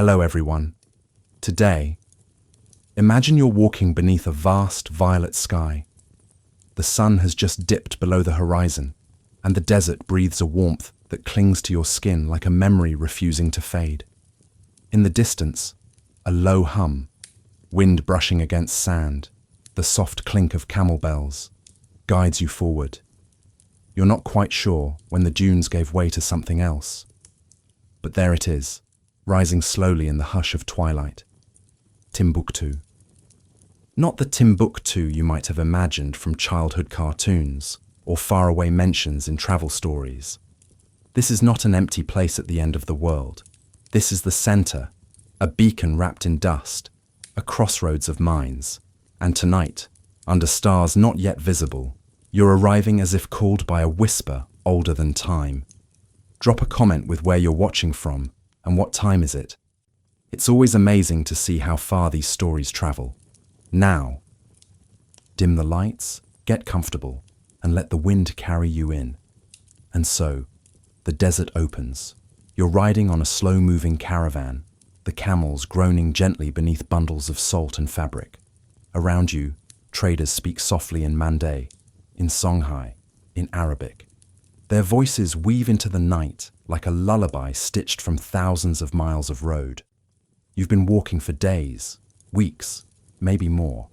Hello everyone. Today, imagine you're walking beneath a vast violet sky. The sun has just dipped below the horizon, and the desert breathes a warmth that clings to your skin like a memory refusing to fade. In the distance, a low hum, wind brushing against sand, the soft clink of camel bells, guides you forward. You're not quite sure when the dunes gave way to something else. But there it is, rising slowly in the hush of twilight. Timbuktu. Not the Timbuktu you might have imagined from childhood cartoons or faraway mentions in travel stories. This is not an empty place at the end of the world. This is the center, a beacon wrapped in dust, a crossroads of minds. And tonight, under stars not yet visible, you're arriving as if called by a whisper older than time. Drop a comment with where you're watching from and what time is it. It's always amazing to see how far these stories travel. Now, dim the lights, get comfortable, and let the wind carry you in. And so, the desert opens. You're riding on a slow-moving caravan, the camels groaning gently beneath bundles of salt and fabric. Around you, traders speak softly in Mandai, in Songhai, in Arabic. Their voices weave into the night like a lullaby stitched from thousands of miles of road. You've been walking for days, weeks, maybe more.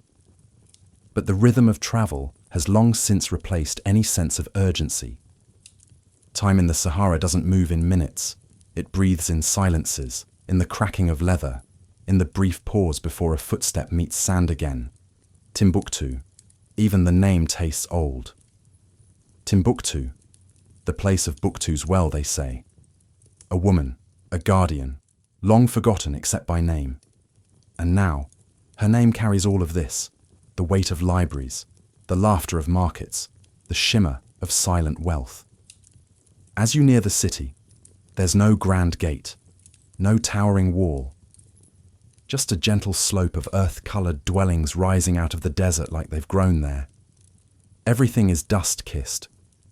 But the rhythm of travel has long since replaced any sense of urgency. Time in the Sahara doesn't move in minutes. It breathes in silences, in the cracking of leather, in the brief pause before a footstep meets sand again. Timbuktu. Even the name tastes old. Timbuktu. The place of Buktu's well, they say. A woman, a guardian, long forgotten except by name. And now, her name carries all of this, the weight of libraries, the laughter of markets, the shimmer of silent wealth. As you near the city, there's no grand gate, no towering wall, just a gentle slope of earth-colored dwellings rising out of the desert like they've grown there. Everything is dust-kissed,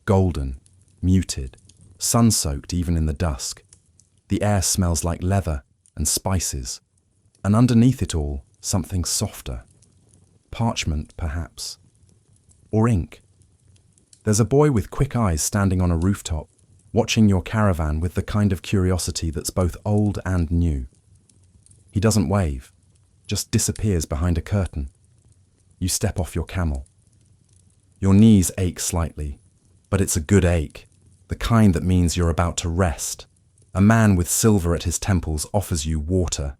golden, muted, sun-soaked even in the dusk. The air smells like leather and spices, and underneath it all, something softer. Parchment, perhaps. Or ink. There's a boy with quick eyes standing on a rooftop, watching your caravan with the kind of curiosity that's both old and new. He doesn't wave, just disappears behind a curtain. You step off your camel. Your knees ache slightly, but it's a good ache, the kind that means you're about to rest. A man with silver at his temples offers you water.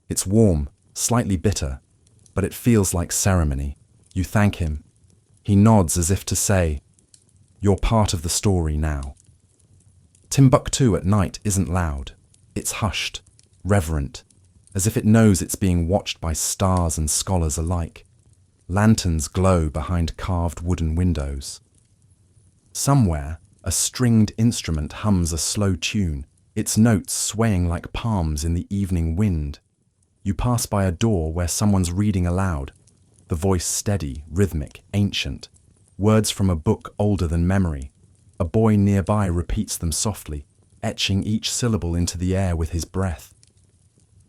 It's warm, slightly bitter, but it feels like ceremony. You thank him. He nods as if to say, "You're part of the story now." Timbuktu at night isn't loud. It's hushed, reverent, as if it knows it's being watched by stars and scholars alike. Lanterns glow behind carved wooden windows. Somewhere, a stringed instrument hums a slow tune, its notes swaying like palms in the evening wind. You pass by a door where someone's reading aloud, the voice steady, rhythmic, ancient, words from a book older than memory. A boy nearby repeats them softly, etching each syllable into the air with his breath.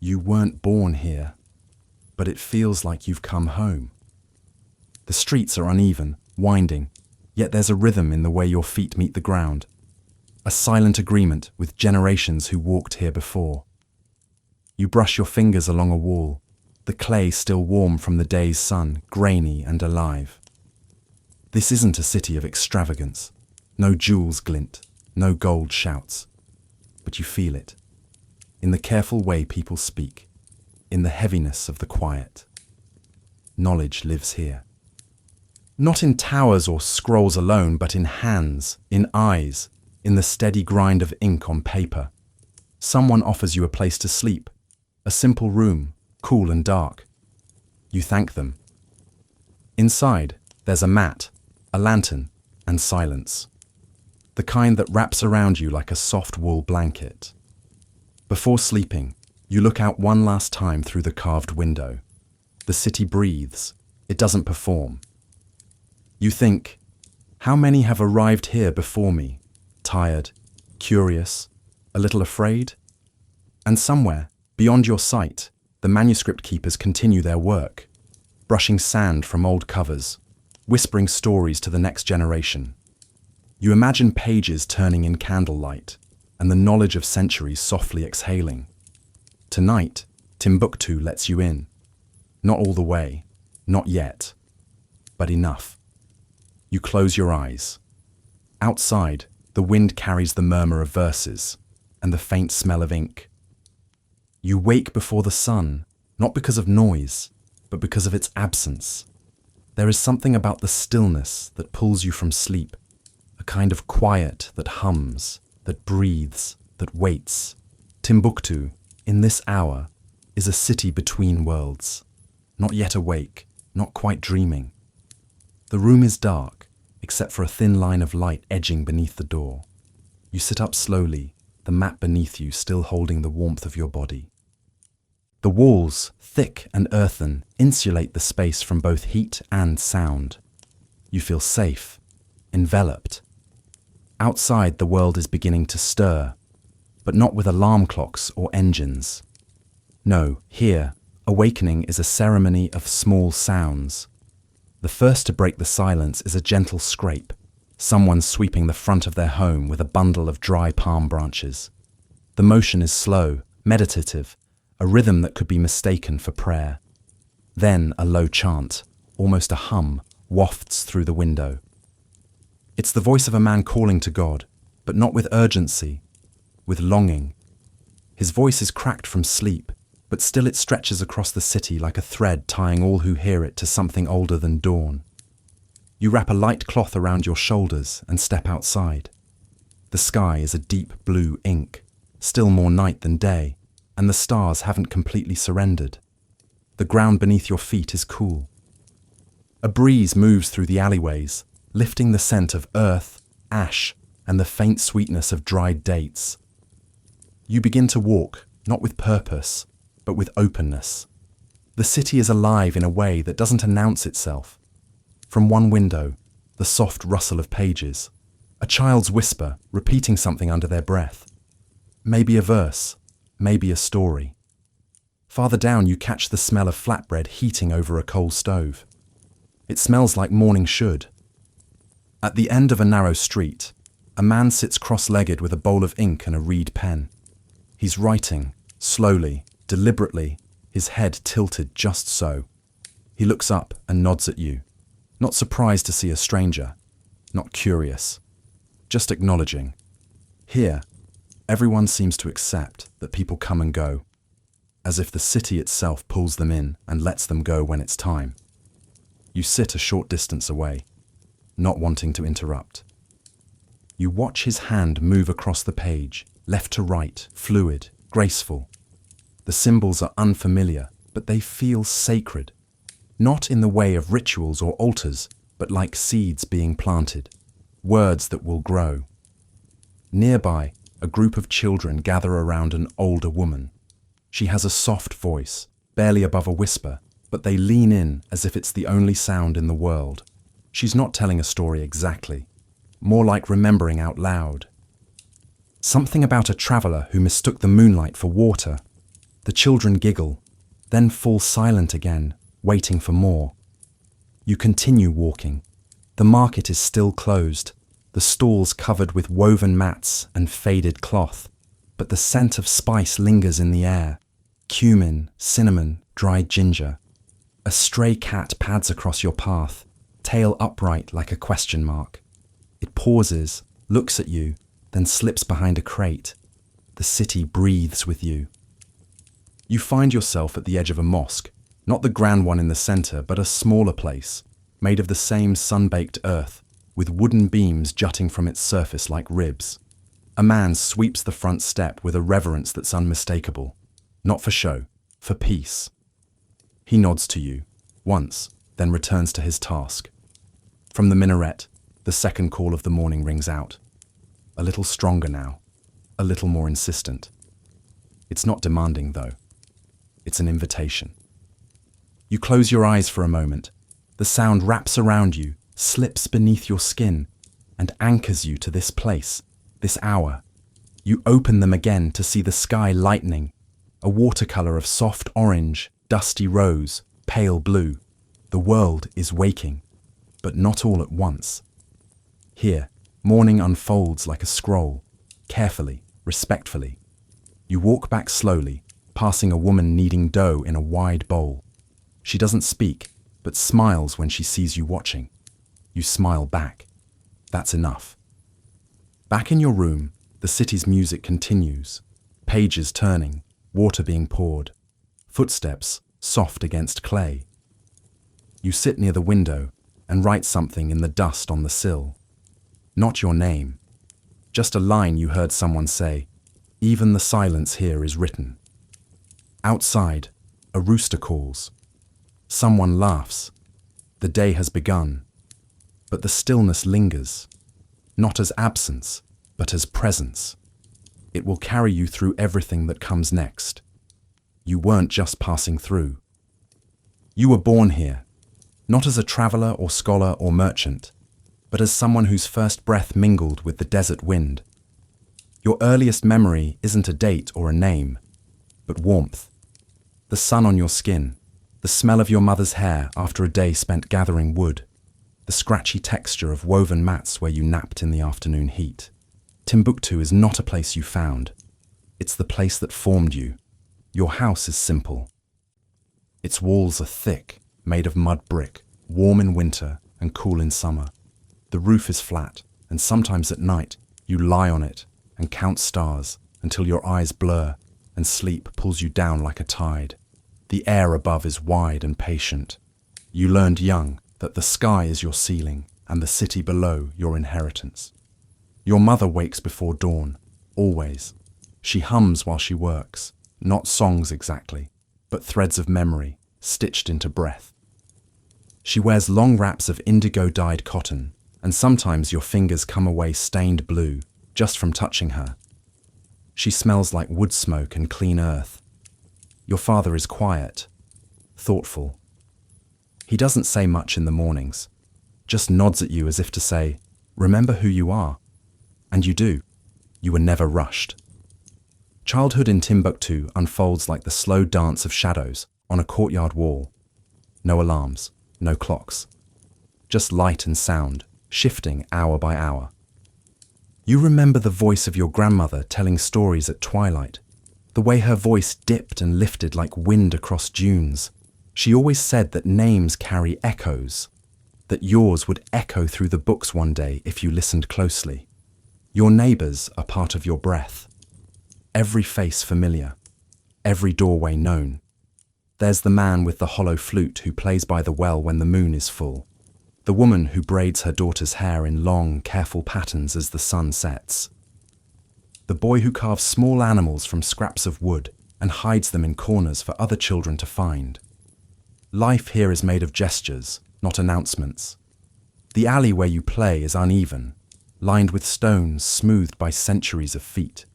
You weren't born here, but it feels like you've come home. The streets are uneven, winding, yet there's a rhythm in the way your feet meet the ground. A silent agreement with generations who walked here before. You brush your fingers along a wall, the clay still warm from the day's sun, grainy and alive. This isn't a city of extravagance. No jewels glint, no gold shouts. But you feel it. In the careful way people speak, in the heaviness of the quiet. Knowledge lives here. Not in towers or scrolls alone, but in hands, in eyes, in the steady grind of ink on paper. Someone offers you a place to sleep, a simple room, cool and dark. You thank them. Inside, there's a mat, a lantern, and silence. The kind that wraps around you like a soft wool blanket. Before sleeping, you look out one last time through the carved window. The city breathes. It doesn't perform. You think, how many have arrived here before me? Tired, curious, a little afraid? And somewhere, Beyond your sight, the manuscript keepers continue their work, brushing sand from old covers, whispering stories to the next generation. You imagine pages turning in candlelight, and the knowledge of centuries softly exhaling. Tonight, Timbuktu lets you in. Not all the way, not yet, but enough. You close your eyes. Outside, the wind carries the murmur of verses and the faint smell of ink. You wake before the sun, not because of noise, but because of its absence. There is something about the stillness that pulls you from sleep, a kind of quiet that hums, that breathes, that waits. Timbuktu, in this hour, is a city between worlds, not yet awake, not quite dreaming. The room is dark, except for a thin line of light edging beneath the door. You sit up slowly, the mat beneath you still holding the warmth of your body. The walls, thick and earthen, insulate the space from both heat and sound. You feel safe, enveloped. Outside, the world is beginning to stir, but not with alarm clocks or engines. No, here, awakening is a ceremony of small sounds. The first to break the silence is a gentle scrape, someone sweeping the front of their home with a bundle of dry palm branches. The motion is slow, meditative, a rhythm that could be mistaken for prayer. Then a low chant, almost a hum, wafts through the window. It's the voice of a man calling to God, but not with urgency, with longing. His voice is cracked from sleep, but still it stretches across the city like a thread tying all who hear it to something older than dawn. You wrap a light cloth around your shoulders and step outside. The sky is a deep blue ink, still more night than day, and the stars haven't completely surrendered. The ground beneath your feet is cool. A breeze moves through the alleyways, lifting the scent of earth, ash, and the faint sweetness of dried dates. You begin to walk, not with purpose, but with openness. The city is alive in a way that doesn't announce itself. From one window, the soft rustle of pages, a child's whisper repeating something under their breath. Maybe a verse, maybe a story. Farther down, you catch the smell of flatbread heating over a coal stove. It smells like morning should. At the end of a narrow street, a man sits cross-legged with a bowl of ink and a reed pen. He's writing, slowly, deliberately, his head tilted just so. He looks up and nods at you, not surprised to see a stranger, not curious, just acknowledging. Here, everyone seems to accept that people come and go, as if the city itself pulls them in and lets them go when it's time. You sit a short distance away, not wanting to interrupt. You watch his hand move across the page, left to right, fluid, graceful. The symbols are unfamiliar, but they feel sacred. Not in the way of rituals or altars, but like seeds being planted, words that will grow. Nearby, a group of children gather around an older woman. She has a soft voice, barely above a whisper, but they lean in as if it's the only sound in the world. She's not telling a story exactly, more like remembering out loud. Something about a traveller who mistook the moonlight for water. The children giggle, then fall silent again, waiting for more. You continue walking. The market is still closed, the stalls covered with woven mats and faded cloth, but the scent of spice lingers in the air. Cumin, cinnamon, dried ginger. A stray cat pads across your path, tail upright like a question mark. It pauses, looks at you, then slips behind a crate. The city breathes with you. You find yourself at the edge of a mosque, not the grand one in the center, but a smaller place, made of the same sun-baked earth, with wooden beams jutting from its surface like ribs. A man sweeps the front step with a reverence that's unmistakable, not for show, for peace. He nods to you, once, then returns to his task. From the minaret, the second call of the morning rings out. A little stronger now, a little more insistent. It's not demanding, though. It's an invitation. You close your eyes for a moment. The sound wraps around you, slips beneath your skin, and anchors you to this place, this hour. You open them again to see the sky lightening, a watercolor of soft orange, dusty rose, pale blue. The world is waking, but not all at once. Here, morning unfolds like a scroll, carefully, respectfully. You walk back slowly, passing a woman kneading dough in a wide bowl. She doesn't speak, but smiles when she sees you watching. You smile back. That's enough. Back in your room, the city's music continues. Pages turning, water being poured, footsteps soft against clay. You sit near the window and write something in the dust on the sill. Not your name, just a line you heard someone say. Even the silence here is written. Outside, a rooster calls. Someone laughs. The day has begun. But the stillness lingers, not as absence, but as presence. It will carry you through everything that comes next. You weren't just passing through. You were born here, not as a traveler or scholar or merchant, but as someone whose first breath mingled with the desert wind. Your earliest memory isn't a date or a name, but warmth. The sun on your skin, the smell of your mother's hair after a day spent gathering wood, the scratchy texture of woven mats where you napped in the afternoon heat. Timbuktu is not a place you found. It's the place that formed you. Your house is simple. Its walls are thick, made of mud brick, warm in winter and cool in summer. The roof is flat, and sometimes at night you lie on it and count stars until your eyes blur and sleep pulls you down like a tide. The air above is wide and patient. You learned young that the sky is your ceiling and the city below your inheritance. Your mother wakes before dawn, always. She hums while she works, not songs exactly, but threads of memory stitched into breath. She wears long wraps of indigo-dyed cotton, and sometimes your fingers come away stained blue just from touching her. She smells like wood smoke and clean earth. Your father is quiet, thoughtful. He doesn't say much in the mornings, just nods at you as if to say, "Remember who you are." And you do. You were never rushed. Childhood in Timbuktu unfolds like the slow dance of shadows on a courtyard wall. No alarms, no clocks. Just light and sound, shifting hour by hour. You remember the voice of your grandmother telling stories at twilight, the way her voice dipped and lifted like wind across dunes. She always said that names carry echoes, that yours would echo through the books one day if you listened closely. Your neighbors are part of your breath. Every face familiar, every doorway known. There's the man with the hollow flute who plays by the well when the moon is full. The woman who braids her daughter's hair in long, careful patterns as the sun sets. The boy who carves small animals from scraps of wood and hides them in corners for other children to find. Life here is made of gestures, not announcements. The alley where you play is uneven, lined with stones smoothed by centuries of feet.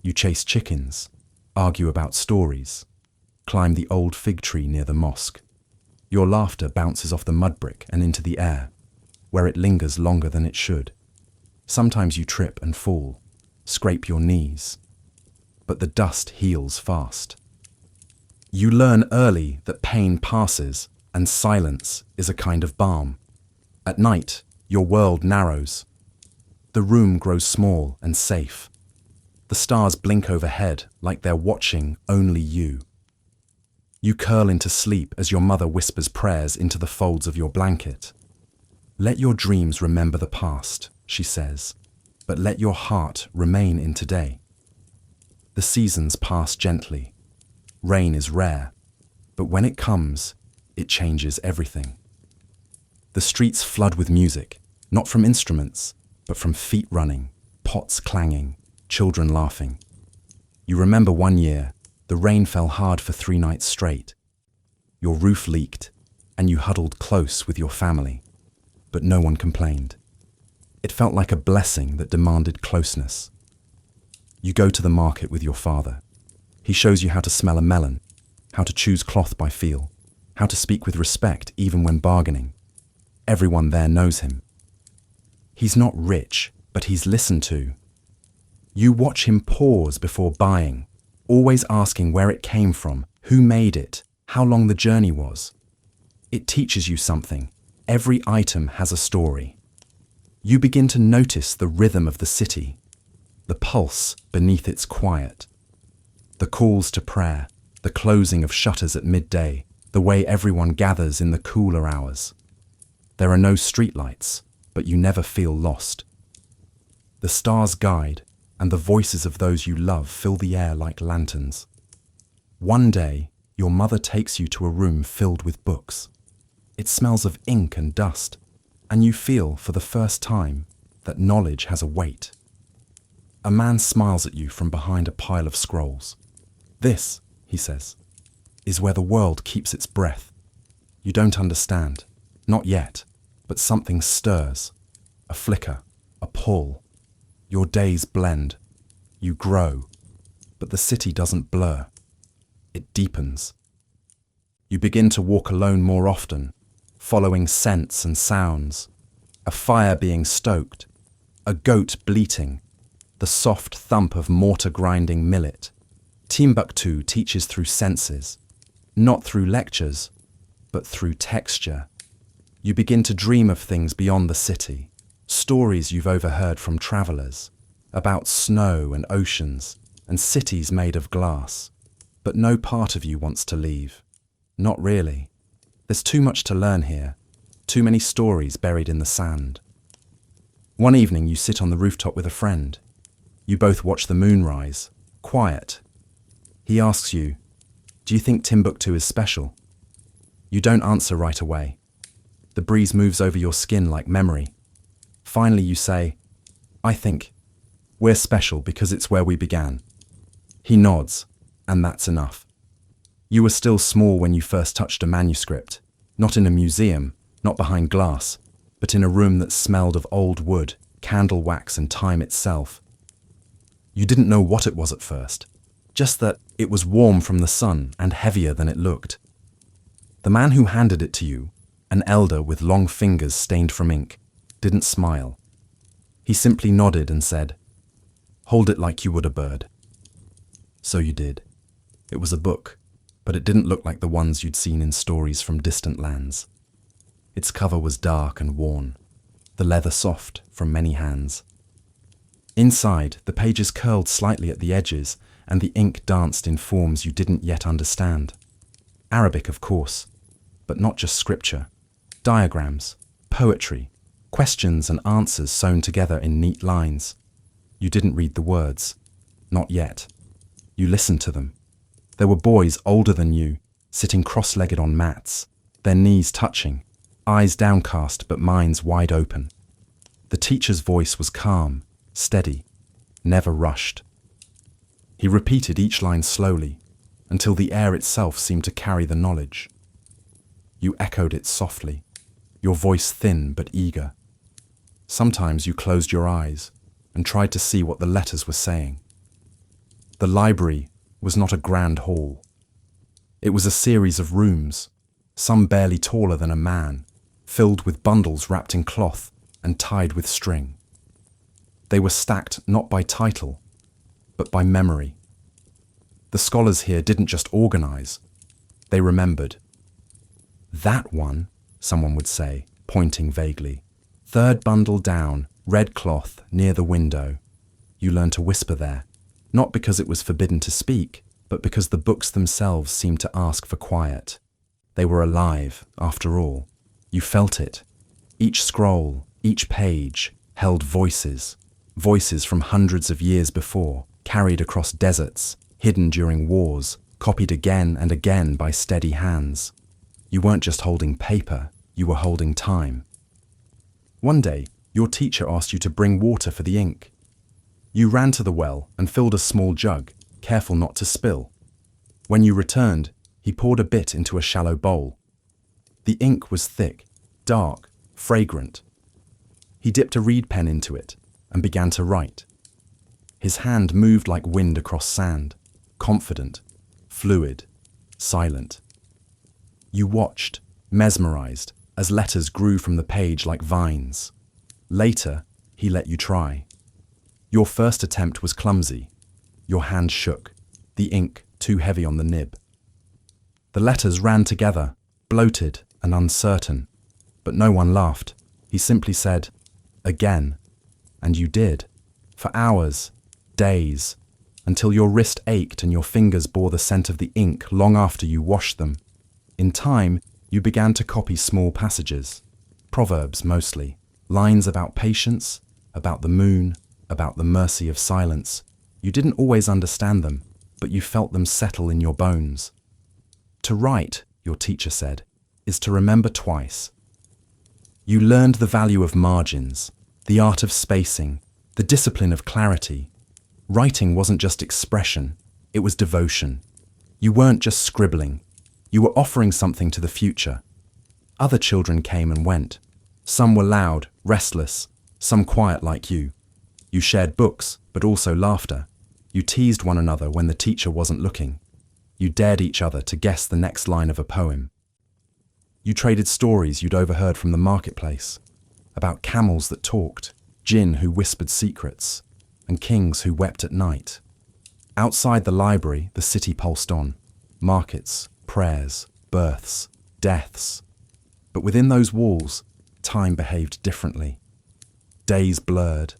You chase chickens, argue about stories, climb the old fig tree near the mosque. Your laughter bounces off the mud brick and into the air, where it lingers longer than it should. Sometimes you trip and fall, scrape your knees, but the dust heals fast. You learn early that pain passes and silence is a kind of balm. At night, your world narrows. The room grows small and safe. The stars blink overhead like they're watching only you. You curl into sleep as your mother whispers prayers into the folds of your blanket. Let your dreams remember the past, she says, but let your heart remain in today. The seasons pass gently. Rain is rare, but when it comes, it changes everything. The streets flood with music, not from instruments, but from feet running, pots clanging, children laughing. You remember one year, the rain fell hard for 3 nights straight. Your roof leaked, and you huddled close with your family, but no one complained. It felt like a blessing that demanded closeness. You go to the market with your father. He shows you how to smell a melon, how to choose cloth by feel, how to speak with respect even when bargaining. Everyone there knows him. He's not rich, but he's listened to. You watch him pause before buying, always asking where it came from, who made it, how long the journey was. It teaches you something. Every item has a story. You begin to notice the rhythm of the city, the pulse beneath its quiet, the calls to prayer, the closing of shutters at midday, the way everyone gathers in the cooler hours. There are no streetlights, but you never feel lost. The stars guide, and the voices of those you love fill the air like lanterns. One day, your mother takes you to a room filled with books. It smells of ink and dust, and you feel, for the first time, that knowledge has a weight. A man smiles at you from behind a pile of scrolls. "This," he says, "is where the world keeps its breath." You don't understand, not yet, but something stirs. A flicker, a pull. Your days blend. You grow, but the city doesn't blur. It deepens. You begin to walk alone more often, following scents and sounds. A fire being stoked, a goat bleating, the soft thump of mortar grinding millet. Timbuktu teaches through senses, not through lectures, but through texture. You begin to dream of things beyond the city, stories you've overheard from travelers, about snow and oceans and cities made of glass. But no part of you wants to leave. Not really. There's too much to learn here, too many stories buried in the sand. One evening you sit on the rooftop with a friend. You both watch the moon rise, quiet. He asks you, "Do you think Timbuktu is special?" You don't answer right away. The breeze moves over your skin like memory. Finally you say, "I think we're special because it's where we began." He nods, and that's enough. You were still small when you first touched a manuscript, not in a museum, not behind glass, but in a room that smelled of old wood, candle wax, and time itself. You didn't know what it was at first, just that it was warm from the sun and heavier than it looked. The man who handed it to you, an elder with long fingers stained from ink, didn't smile. He simply nodded and said, "Hold it like you would a bird." So you did. It was a book, but it didn't look like the ones you'd seen in stories from distant lands. Its cover was dark and worn, the leather soft from many hands. Inside, the pages curled slightly at the edges, and the ink danced in forms you didn't yet understand. Arabic, of course, but not just scripture. Diagrams, poetry, questions and answers sewn together in neat lines. You didn't read the words. Not yet. You listened to them. There were boys older than you, sitting cross-legged on mats, their knees touching, eyes downcast but minds wide open. The teacher's voice was calm, steady, never rushed. He repeated each line slowly, until the air itself seemed to carry the knowledge. You echoed it softly, your voice thin but eager. Sometimes you closed your eyes and tried to see what the letters were saying. The library was not a grand hall. It was a series of rooms, some barely taller than a man, filled with bundles wrapped in cloth and tied with string. They were stacked not by title, but by memory. The scholars here didn't just organize, they remembered. "That one," someone would say, pointing vaguely. "Third bundle down, red cloth, near the window." You learned to whisper there, not because it was forbidden to speak, but because the books themselves seemed to ask for quiet. They were alive, after all. You felt it. Each scroll, each page, held voices. Voices from hundreds of years before, carried across deserts, hidden during wars, copied again and again by steady hands. You weren't just holding paper, you were holding time. One day, your teacher asked you to bring water for the ink. You ran to the well and filled a small jug, careful not to spill. When you returned, he poured a bit into a shallow bowl. The ink was thick, dark, fragrant. He dipped a reed pen into it and began to write. His hand moved like wind across sand, confident, fluid, silent. You watched, mesmerized, as letters grew from the page like vines. Later, he let you try. Your first attempt was clumsy. Your hand shook. the ink too heavy on the nib. The letters ran together, bloated and uncertain, but no one laughed. He simply said, "Again." And you did, for hours, days, until your wrist ached and your fingers bore the scent of the ink long after you washed them. In time, you began to copy small passages, proverbs mostly, lines about patience, about the moon, about the mercy of silence. You didn't always understand them, but you felt them settle in your bones. To write, your teacher said, is to remember twice. You learned the value of margins, the art of spacing, the discipline of clarity. Writing wasn't just expression, it was devotion. You weren't just scribbling, you were offering something to the future. Other children came and went. Some were loud, restless, some quiet like you. You shared books, but also laughter. You teased one another when the teacher wasn't looking. You dared each other to guess the next line of a poem. You traded stories you'd overheard from the marketplace, about camels that talked, jinn who whispered secrets, and kings who wept at night. Outside the library, the city pulsed on. Markets, prayers, births, deaths. But within those walls, time behaved differently. Days blurred,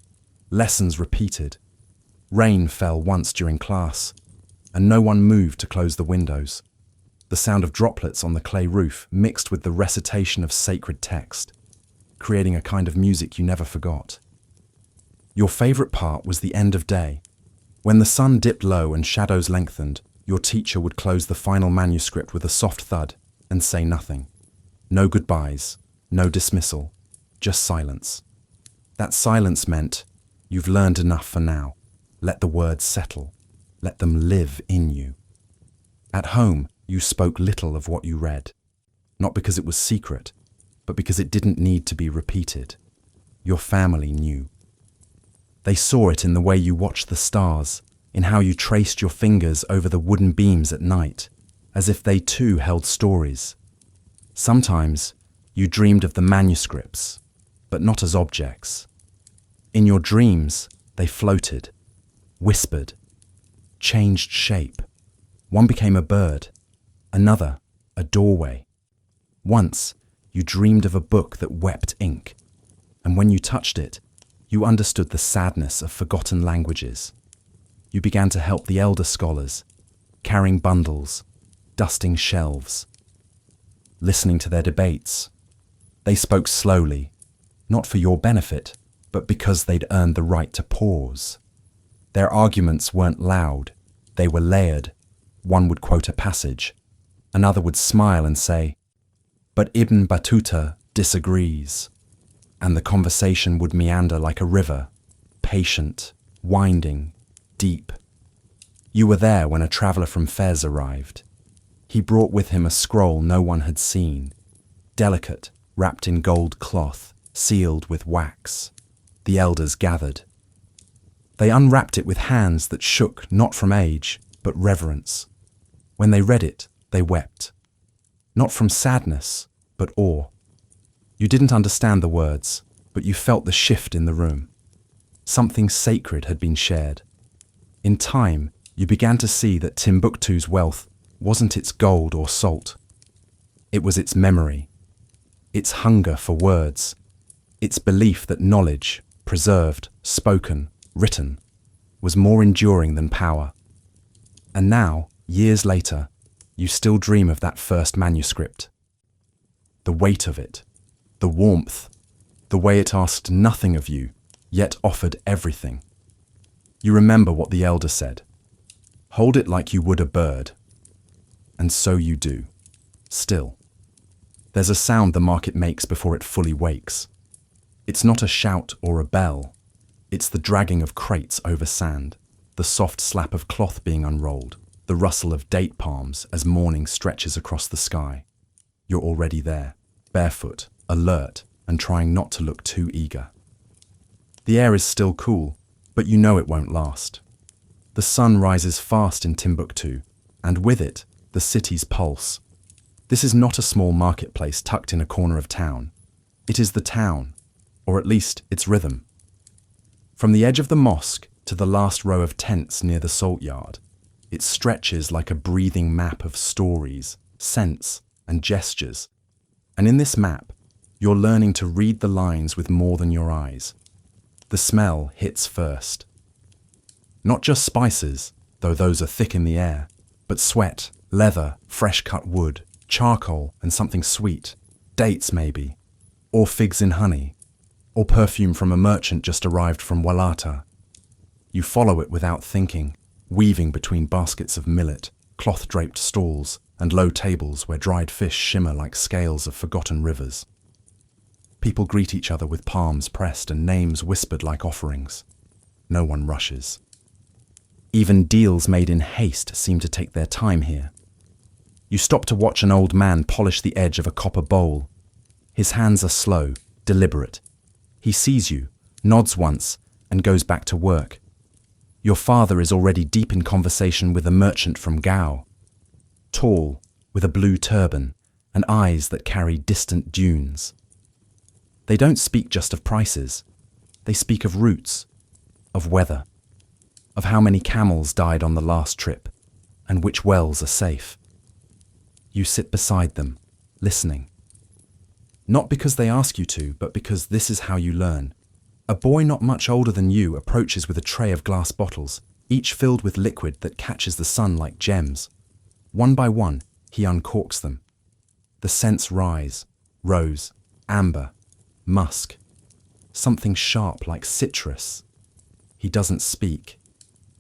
lessons repeated. Rain fell once during class, and no one moved to close the windows. The sound of droplets on the clay roof mixed with the recitation of sacred text, creating a kind of music you never forgot. Your favorite part was the end of day. When the sun dipped low and shadows lengthened, your teacher would close the final manuscript with a soft thud and say nothing. No goodbyes, no dismissal, just silence. That silence meant, you've learned enough for now. Let the words settle. Let them live in you. At home, you spoke little of what you read, not because it was secret, but because it didn't need to be repeated. Your family knew. They saw it in the way you watched the stars, in how you traced your fingers over the wooden beams at night, as if they too held stories. Sometimes you dreamed of the manuscripts, but not as objects. In your dreams, they floated, whispered, changed shape. One became a bird, another a doorway. Once, you dreamed of a book that wept ink, and when you touched it, you understood the sadness of forgotten languages. You began to help the elder scholars, carrying bundles, dusting shelves, listening to their debates. They spoke slowly, not for your benefit, but because they'd earned the right to pause. Their arguments weren't loud, they were layered. One would quote a passage, another would smile and say, "But Ibn Battuta disagrees." And the conversation would meander like a river, patient, winding, deep. You were there when a traveller from Fez arrived. He brought with him a scroll no one had seen, delicate, wrapped in gold cloth, sealed with wax. The elders gathered. They unwrapped it with hands that shook not from age, but reverence. When they read it, they wept. Not from sadness, but awe. You didn't understand the words, but you felt the shift in the room. Something sacred had been shared. In time, you began to see that Timbuktu's wealth wasn't its gold or salt. It was its memory, its hunger for words, its belief that knowledge, preserved, spoken, written, was more enduring than power. And now, years later, you still dream of that first manuscript. The weight of it, the warmth, the way it asked nothing of you, yet offered everything. You remember what the elder said. Hold it like you would a bird. And so you do. Still. There's a sound the market makes before it fully wakes. It's not a shout or a bell. It's the dragging of crates over sand, the soft slap of cloth being unrolled, the rustle of date palms as morning stretches across the sky. You're already there, barefoot, alert, and trying not to look too eager. The air is still cool, but you know it won't last. The sun rises fast in Timbuktu, and with it, the city's pulse. This is not a small marketplace tucked in a corner of town. It is the town, or at least its rhythm. From the edge of the mosque to the last row of tents near the salt yard, It stretches like a breathing map of stories, scents, and gestures. And in this map, you're learning to read the lines with more than your eyes. The smell hits first. Not just spices, though those are thick in the air, but sweat, leather, fresh-cut wood, charcoal, and something sweet. Dates, maybe. Or figs in honey. Or perfume from a merchant just arrived from Walata. You follow it without thinking, weaving between baskets of millet, cloth-draped stalls, and low tables where dried fish shimmer like scales of forgotten rivers. People greet each other with palms pressed and names whispered like offerings. No one rushes. Even deals made in haste seem to take their time here. You stop to watch an old man polish the edge of a copper bowl. His hands are slow, deliberate. He sees you, nods once, and goes back to work. Your father is already deep in conversation with a merchant from Gao. Tall, with a blue turban, and eyes that carry distant dunes. They don't speak just of prices. They speak of routes, of weather, of how many camels died on the last trip, and which wells are safe. You sit beside them, listening. Not because they ask you to, but because this is how you learn. A boy not much older than you approaches with a tray of glass bottles, each filled with liquid that catches the sun like gems. One by one, he uncorks them. The scents rise, rose, amber, musk, something sharp like citrus. He doesn't speak.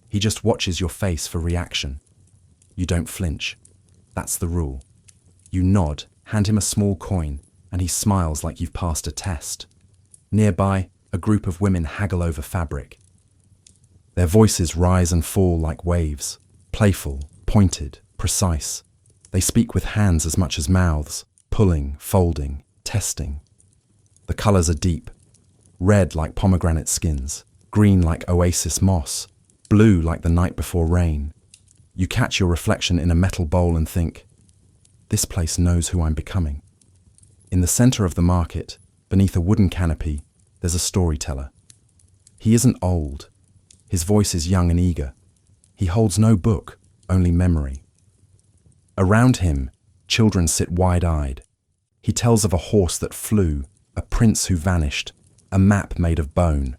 He just watches your face for reaction. You don't flinch. That's the rule. You nod, hand him a small coin, and he smiles like you've passed a test. Nearby, a group of women haggle over fabric. Their voices rise and fall like waves, playful, pointed, precise. They speak with hands as much as mouths, pulling, folding, testing. The colours are deep, red like pomegranate skins, green like oasis moss, blue like the night before rain. You catch your reflection in a metal bowl and think, this place knows who I'm becoming. In the centre of the market, beneath a wooden canopy, there's a storyteller. He isn't old. His voice is young and eager. He holds no book, only memory. Around him, children sit wide-eyed. He tells of a horse that flew, a prince who vanished, a map made of bone.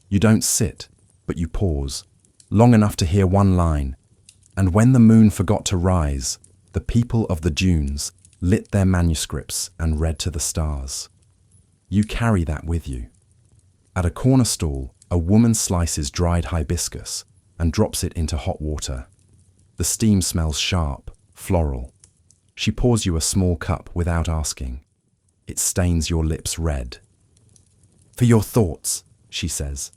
You don't sit, but you pause, long enough to hear one line. And when the moon forgot to rise, the people of the dunes lit their manuscripts and read to the stars. You carry that with you. At a corner stall, a woman slices dried hibiscus and drops it into hot water. The steam smells sharp, floral. She pours you a small cup without asking. It stains your lips red. For your thoughts, she says.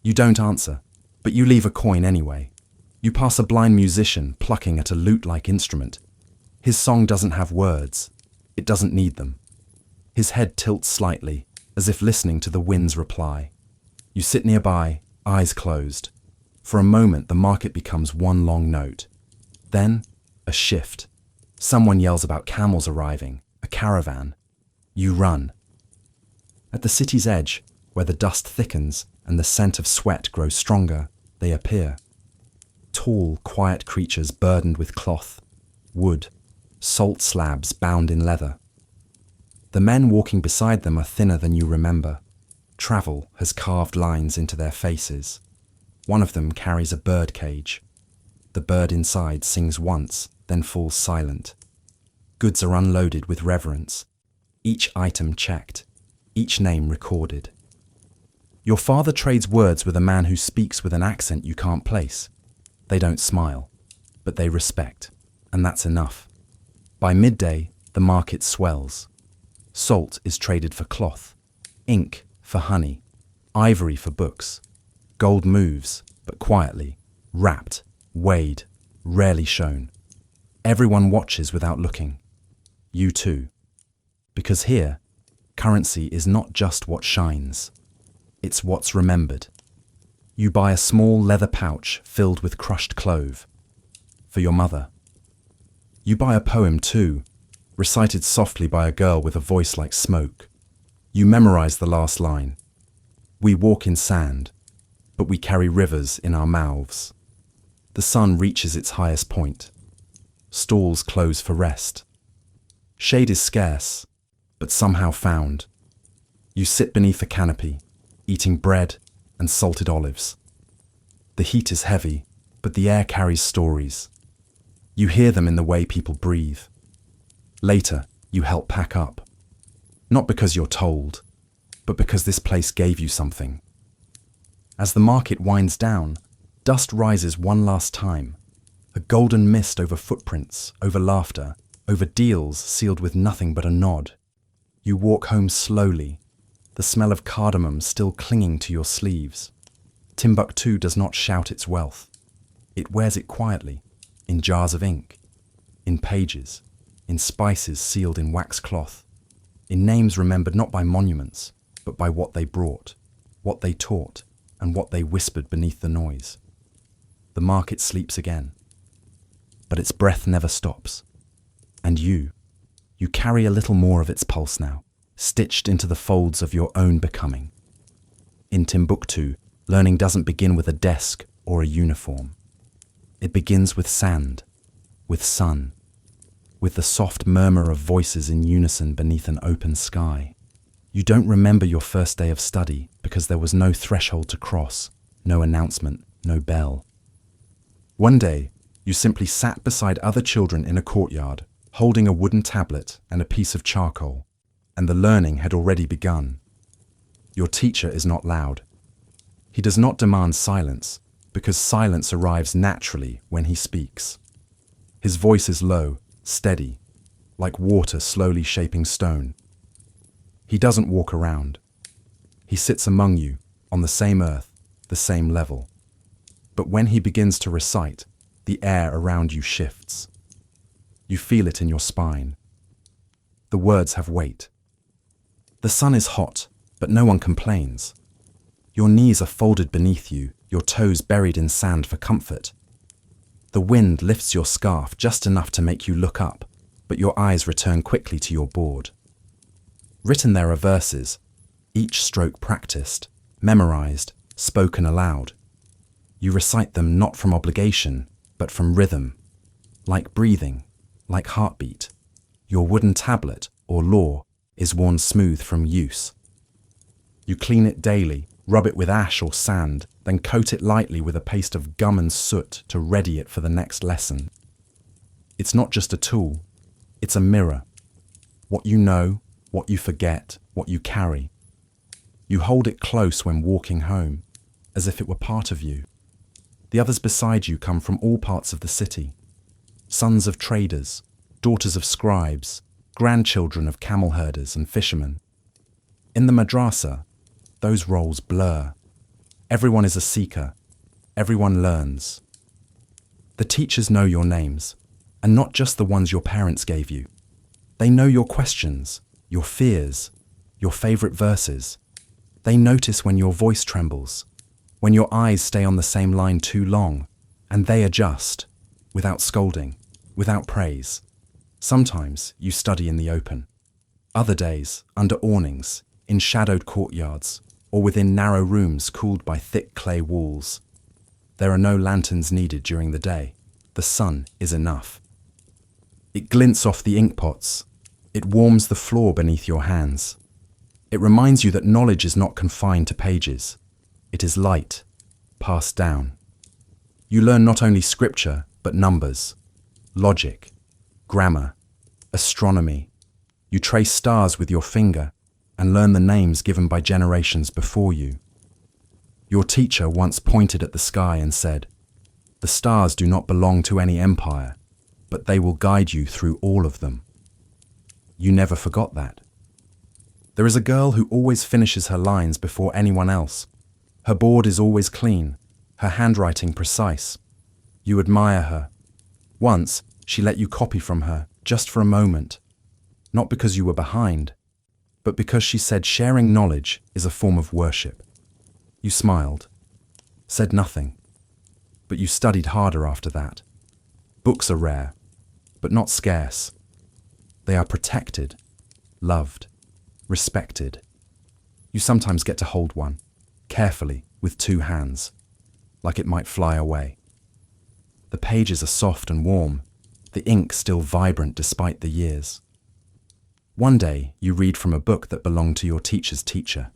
You don't answer, but you leave a coin anyway. You pass a blind musician plucking at a lute-like instrument. His song doesn't have words. It doesn't need them. His head tilts slightly, as if listening to the wind's reply. You sit nearby, eyes closed. For a moment, the market becomes one long note. Then, a shift. Someone yells about camels arriving, a caravan. You run. At the city's edge, where the dust thickens and the scent of sweat grows stronger, they appear. Tall, quiet creatures burdened with cloth, wood, salt slabs bound in leather. The men walking beside them are thinner than you remember. Travel has carved lines into their faces. One of them carries a bird cage. The bird inside sings once, then falls silent. Goods are unloaded with reverence. Each item checked, each name recorded. Your father trades words with a man who speaks with an accent you can't place. They don't smile, but they respect, and that's enough. By midday, the market swells. Salt is traded for cloth, ink for honey, ivory for books. Gold moves, but quietly, wrapped, weighed, rarely shown. Everyone watches without looking. You too. Because here, currency is not just what shines. It's what's remembered. You buy a small leather pouch filled with crushed clove. For your mother. You buy a poem too, recited softly by a girl with a voice like smoke. You memorize the last line. We walk in sand, but we carry rivers in our mouths. The sun reaches its highest point. Stalls close for rest. Shade is scarce, but somehow found. You sit beneath a canopy, eating bread and salted olives. The heat is heavy, but the air carries stories. You hear them in the way people breathe. Later, you help pack up. Not because you're told, but because this place gave you something. As the market winds down, dust rises one last time. A golden mist over footprints, over laughter, over deals sealed with nothing but a nod. You walk home slowly, the smell of cardamom still clinging to your sleeves. Timbuktu does not shout its wealth. It wears it quietly, in jars of ink, in pages, in spices sealed in wax cloth, in names remembered not by monuments, but by what they brought, what they taught, and what they whispered beneath the noise. The market sleeps again, but its breath never stops. And you carry a little more of its pulse now, stitched into the folds of your own becoming. In Timbuktu, learning doesn't begin with a desk or a uniform. It begins with sand, with sun, with the soft murmur of voices in unison beneath an open sky. You don't remember your first day of study because there was no threshold to cross, no announcement, no bell. One day, you simply sat beside other children in a courtyard, holding a wooden tablet and a piece of charcoal, and the learning had already begun. Your teacher is not loud. He does not demand silence, because silence arrives naturally when he speaks. His voice is low, steady, like water slowly shaping stone. He doesn't walk around. He sits among you, on the same earth, the same level. But when he begins to recite, the air around you shifts. You feel it in your spine. The words have weight. The sun is hot, but no one complains. Your knees are folded beneath you, your toes buried in sand for comfort. The wind lifts your scarf just enough to make you look up, but your eyes return quickly to your board. Written there are verses, each stroke practiced, memorized, spoken aloud. You recite them not from obligation, but from rhythm, like breathing, like heartbeat. Your wooden tablet, or law, is worn smooth from use. You clean it daily, rub it with ash or sand, then coat it lightly with a paste of gum and soot to ready it for the next lesson. It's not just a tool, it's a mirror. What you know, what you forget, what you carry. You hold it close when walking home, as if it were part of you. The others beside you come from all parts of the city. Sons of traders, daughters of scribes, grandchildren of camel herders and fishermen. In the madrasa, those roles blur. Everyone is a seeker. Everyone learns. The teachers know your names, and not just the ones your parents gave you. They know your questions, your fears, your favorite verses. They notice when your voice trembles, when your eyes stay on the same line too long, and they adjust, without scolding, without praise. Sometimes you study in the open. Other days, under awnings, in shadowed courtyards, or within narrow rooms cooled by thick clay walls. There are no lanterns needed during the day. The sun is enough. It glints off the ink pots. It warms the floor beneath your hands. It reminds you that knowledge is not confined to pages. It is light, passed down. You learn not only scripture, but numbers, logic, grammar, astronomy. You trace stars with your finger and learn the names given by generations before you. Your teacher once pointed at the sky and said, "The stars do not belong to any empire, but they will guide you through all of them." You never forgot that. There is a girl who always finishes her lines before anyone else. Her board is always clean, her handwriting precise. You admire her. Once, she let you copy from her, just for a moment. Not because you were behind, but because she said sharing knowledge is a form of worship. You smiled, said nothing, but you studied harder after that. Books are rare, but not scarce. They are protected, loved, respected. You sometimes get to hold one, carefully, with two hands, like it might fly away. The pages are soft and warm, the ink still vibrant despite the years. One day, you read from a book that belonged to your teacher's teacher.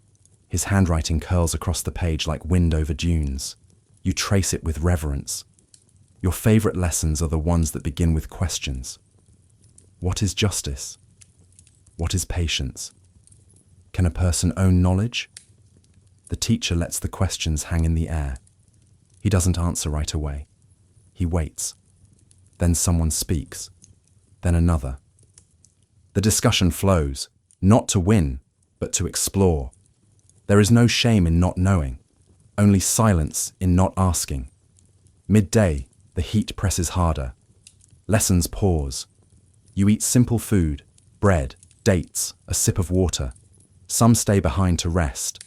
His handwriting curls across the page like wind over dunes. You trace it with reverence. Your favorite lessons are the ones that begin with questions. What is justice? What is patience? Can a person own knowledge? The teacher lets the questions hang in the air. He doesn't answer right away. He waits. Then someone speaks. Then another. The discussion flows, not to win, but to explore. There is no shame in not knowing, only silence in not asking. Midday, the heat presses harder. Lessons pause. You eat simple food, bread, dates, a sip of water. Some stay behind to rest.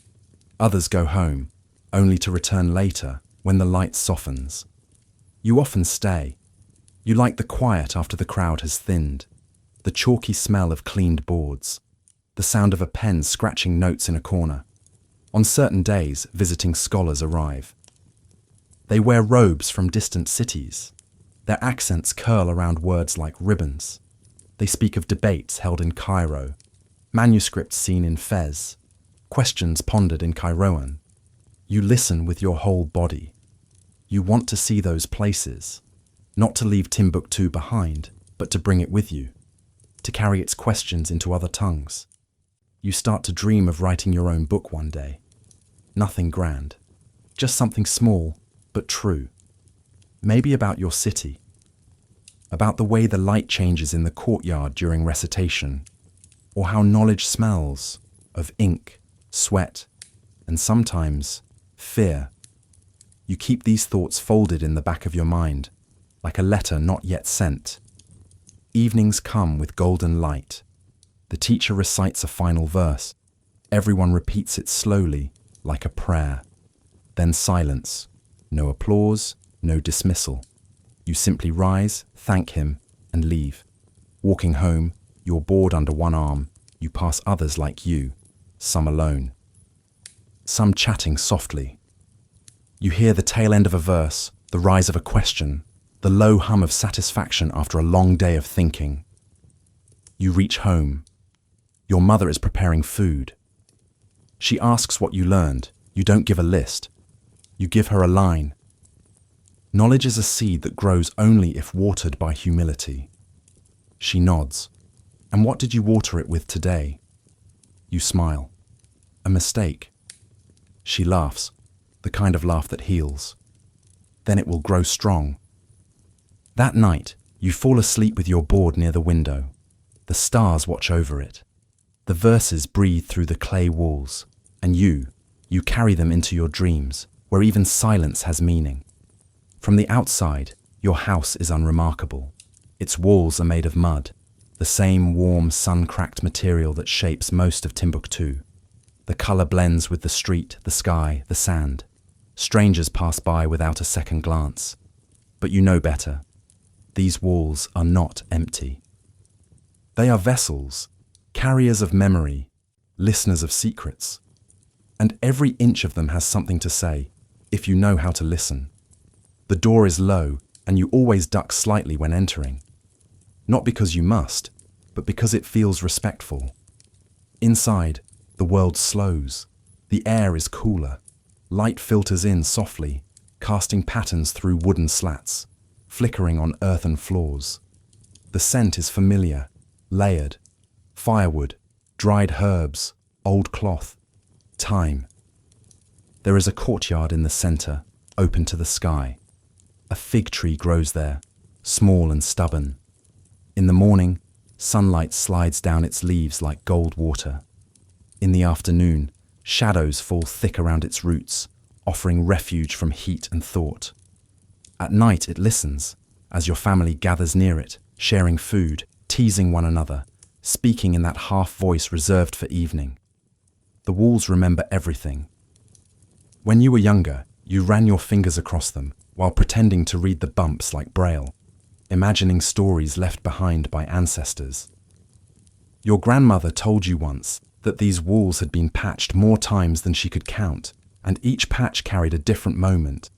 Others go home, only to return later when the light softens. You often stay. You like the quiet after the crowd has thinned, the chalky smell of cleaned boards, the sound of a pen scratching notes in a corner. On certain days, visiting scholars arrive. They wear robes from distant cities. Their accents curl around words like ribbons. They speak of debates held in Cairo, manuscripts seen in Fez, questions pondered in Kairouan. You listen with your whole body. You want to see those places, not to leave Timbuktu behind, but to bring it with you, to carry its questions into other tongues. You start to dream of writing your own book one day. Nothing grand, just something small but true. Maybe about your city, about the way the light changes in the courtyard during recitation, or how knowledge smells of ink, sweat, and sometimes fear. You keep these thoughts folded in the back of your mind, like a letter not yet sent. Evenings come with golden light. The teacher recites a final verse. Everyone repeats it slowly, like a prayer. Then silence. No applause, no dismissal. You simply rise, thank him, and leave. Walking home, you're bored under one arm. You pass others like you, some alone. Some chatting softly. You hear the tail end of a verse, the rise of a question, the low hum of satisfaction after a long day of thinking. You reach home. Your mother is preparing food. She asks what you learned. You don't give a list. You give her a line. Knowledge is a seed that grows only if watered by humility. She nods. And what did you water it with today? You smile. A mistake. She laughs, the kind of laugh that heals. Then it will grow strong. That night, you fall asleep with your board near the window. The stars watch over it. The verses breathe through the clay walls, and you carry them into your dreams, where even silence has meaning. From the outside, your house is unremarkable. Its walls are made of mud, the same warm, sun-cracked material that shapes most of Timbuktu. The color blends with the street, the sky, the sand. Strangers pass by without a second glance. But you know better. These walls are not empty. They are vessels, carriers of memory, listeners of secrets. And every inch of them has something to say, if you know how to listen. The door is low, and you always duck slightly when entering. Not because you must, but because it feels respectful. Inside, the world slows. The air is cooler. Light filters in softly, casting patterns through wooden slats, flickering on earthen floors. The scent is familiar, layered. Firewood, dried herbs, old cloth, time. There is a courtyard in the center, open to the sky. A fig tree grows there, small and stubborn. In the morning, sunlight slides down its leaves like gold water. In the afternoon, shadows fall thick around its roots, offering refuge from heat and thought. At night it listens, as your family gathers near it, sharing food, teasing one another, speaking in that half voice reserved for evening. The walls remember everything. When you were younger, you ran your fingers across them while pretending to read the bumps like Braille, imagining stories left behind by ancestors. Your grandmother told you once that these walls had been patched more times than she could count, and each patch carried a different moment: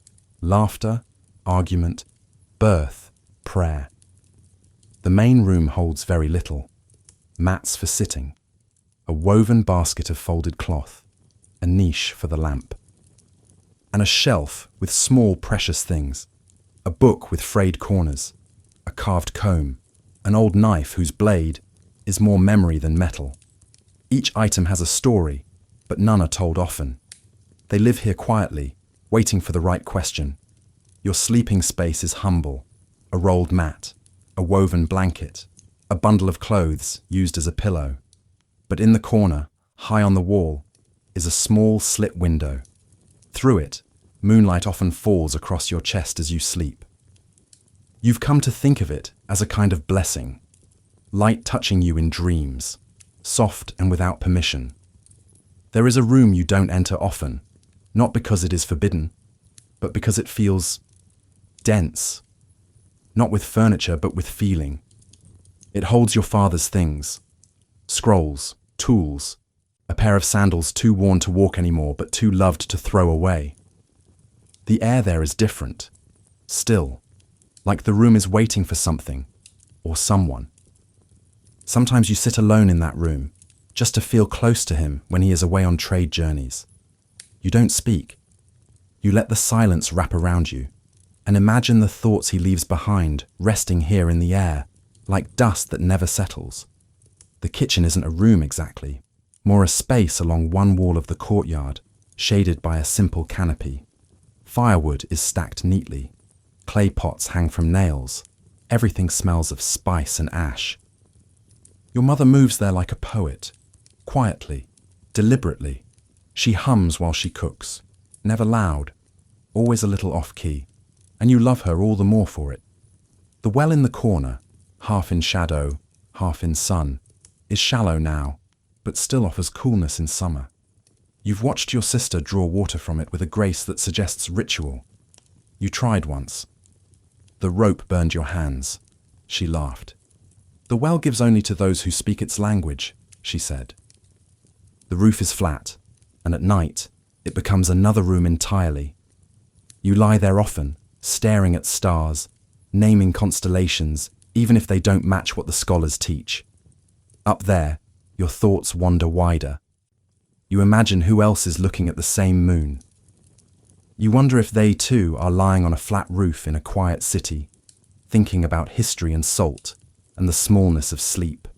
laughter, argument, Birth, prayer. The main room holds very little. Mats for sitting, a woven basket of folded cloth, a niche for the lamp, and a shelf with small precious things, a book with frayed corners, a carved comb, an old knife whose blade is more memory than metal. Each item has a story, but none are told often. They live here quietly, waiting for the right question. Your sleeping space is humble, a rolled mat, a woven blanket, a bundle of clothes used as a pillow. But in the corner, high on the wall, is a small slit window. Through it, moonlight often falls across your chest as you sleep. You've come to think of it as a kind of blessing, light touching you in dreams, soft and without permission. There is a room you don't enter often, not because it is forbidden, but because it feels dense, not with furniture but with feeling. It holds your father's things, scrolls, tools, a pair of sandals too worn to walk anymore but too loved to throw away. The air there is different, still, like the room is waiting for something or someone. Sometimes you sit alone in that room, just to feel close to him when he is away on trade journeys. You don't speak. You let the silence wrap around you, and imagine the thoughts he leaves behind resting here in the air, like dust that never settles. The kitchen isn't a room exactly, more a space along one wall of the courtyard, shaded by a simple canopy. Firewood is stacked neatly. Clay pots hang from nails. Everything smells of spice and ash. Your mother moves there like a poet, quietly, deliberately. She hums while she cooks, never loud, always a little off-key, and you love her all the more for it. The well in the corner, half in shadow, half in sun, is shallow now, but still offers coolness in summer. You've watched your sister draw water from it with a grace that suggests ritual. You tried once. The rope burned your hands. She laughed. The well gives only to those who speak its language, she said. The roof is flat, and at night it becomes another room entirely. You lie there often, staring at stars, naming constellations, even if they don't match what the scholars teach. Up there, your thoughts wander wider. You imagine who else is looking at the same moon. You wonder if they too are lying on a flat roof in a quiet city, thinking about history and salt and the smallness of sleep.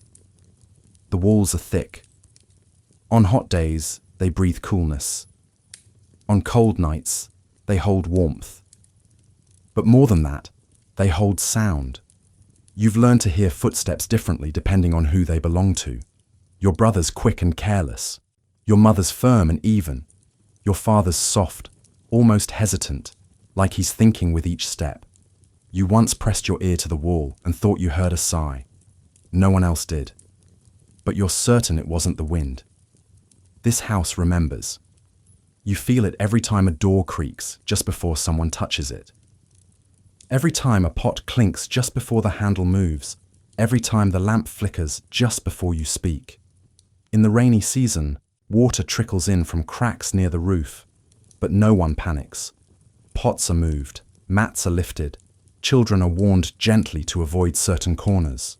The walls are thick. On hot days, they breathe coolness. On cold nights, they hold warmth. But more than that, they hold sound. You've learned to hear footsteps differently depending on who they belong to. Your brother's quick and careless. Your mother's firm and even. Your father's soft, almost hesitant, like he's thinking with each step. You once pressed your ear to the wall and thought you heard a sigh. No one else did. But you're certain it wasn't the wind. This house remembers. You feel it every time a door creaks just before someone touches it. Every time a pot clinks just before the handle moves. Every time the lamp flickers just before you speak. In the rainy season, water trickles in from cracks near the roof, but no one panics. Pots are moved, mats are lifted. Children are warned gently to avoid certain corners.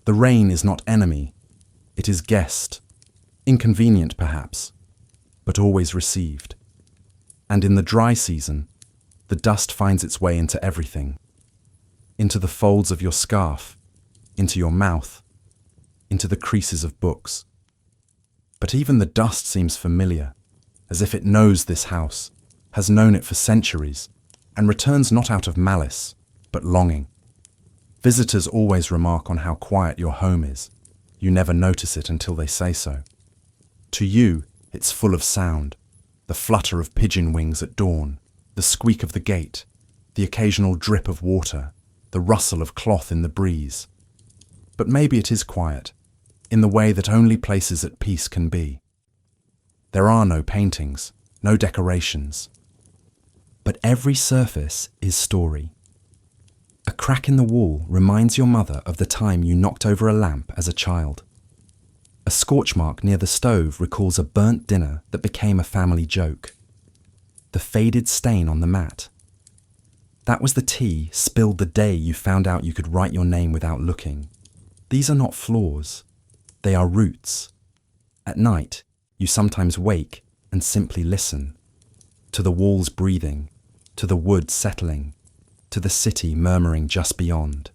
The rain is not enemy, it is guest, inconvenient perhaps, but always received. And in the dry season, the dust finds its way into everything, into the folds of your scarf, into your mouth, into the creases of books. But even the dust seems familiar, as if it knows this house, has known it for centuries, and returns not out of malice, but longing. Visitors always remark on how quiet your home is. You never notice it until they say so. To you, it's full of sound, the flutter of pigeon wings at dawn, the squeak of the gate, the occasional drip of water, the rustle of cloth in the breeze. But maybe it is quiet, in the way that only places at peace can be. There are no paintings, no decorations. But every surface is story. A crack in the wall reminds your mother of the time you knocked over a lamp as a child. A scorch mark near the stove recalls a burnt dinner that became a family joke. The faded stain on the mat. That was the tea spilled the day you found out you could write your name without looking. These are not flaws. They are roots. At night, you sometimes wake and simply listen. To the walls breathing, to the wood settling, to the city murmuring just beyond.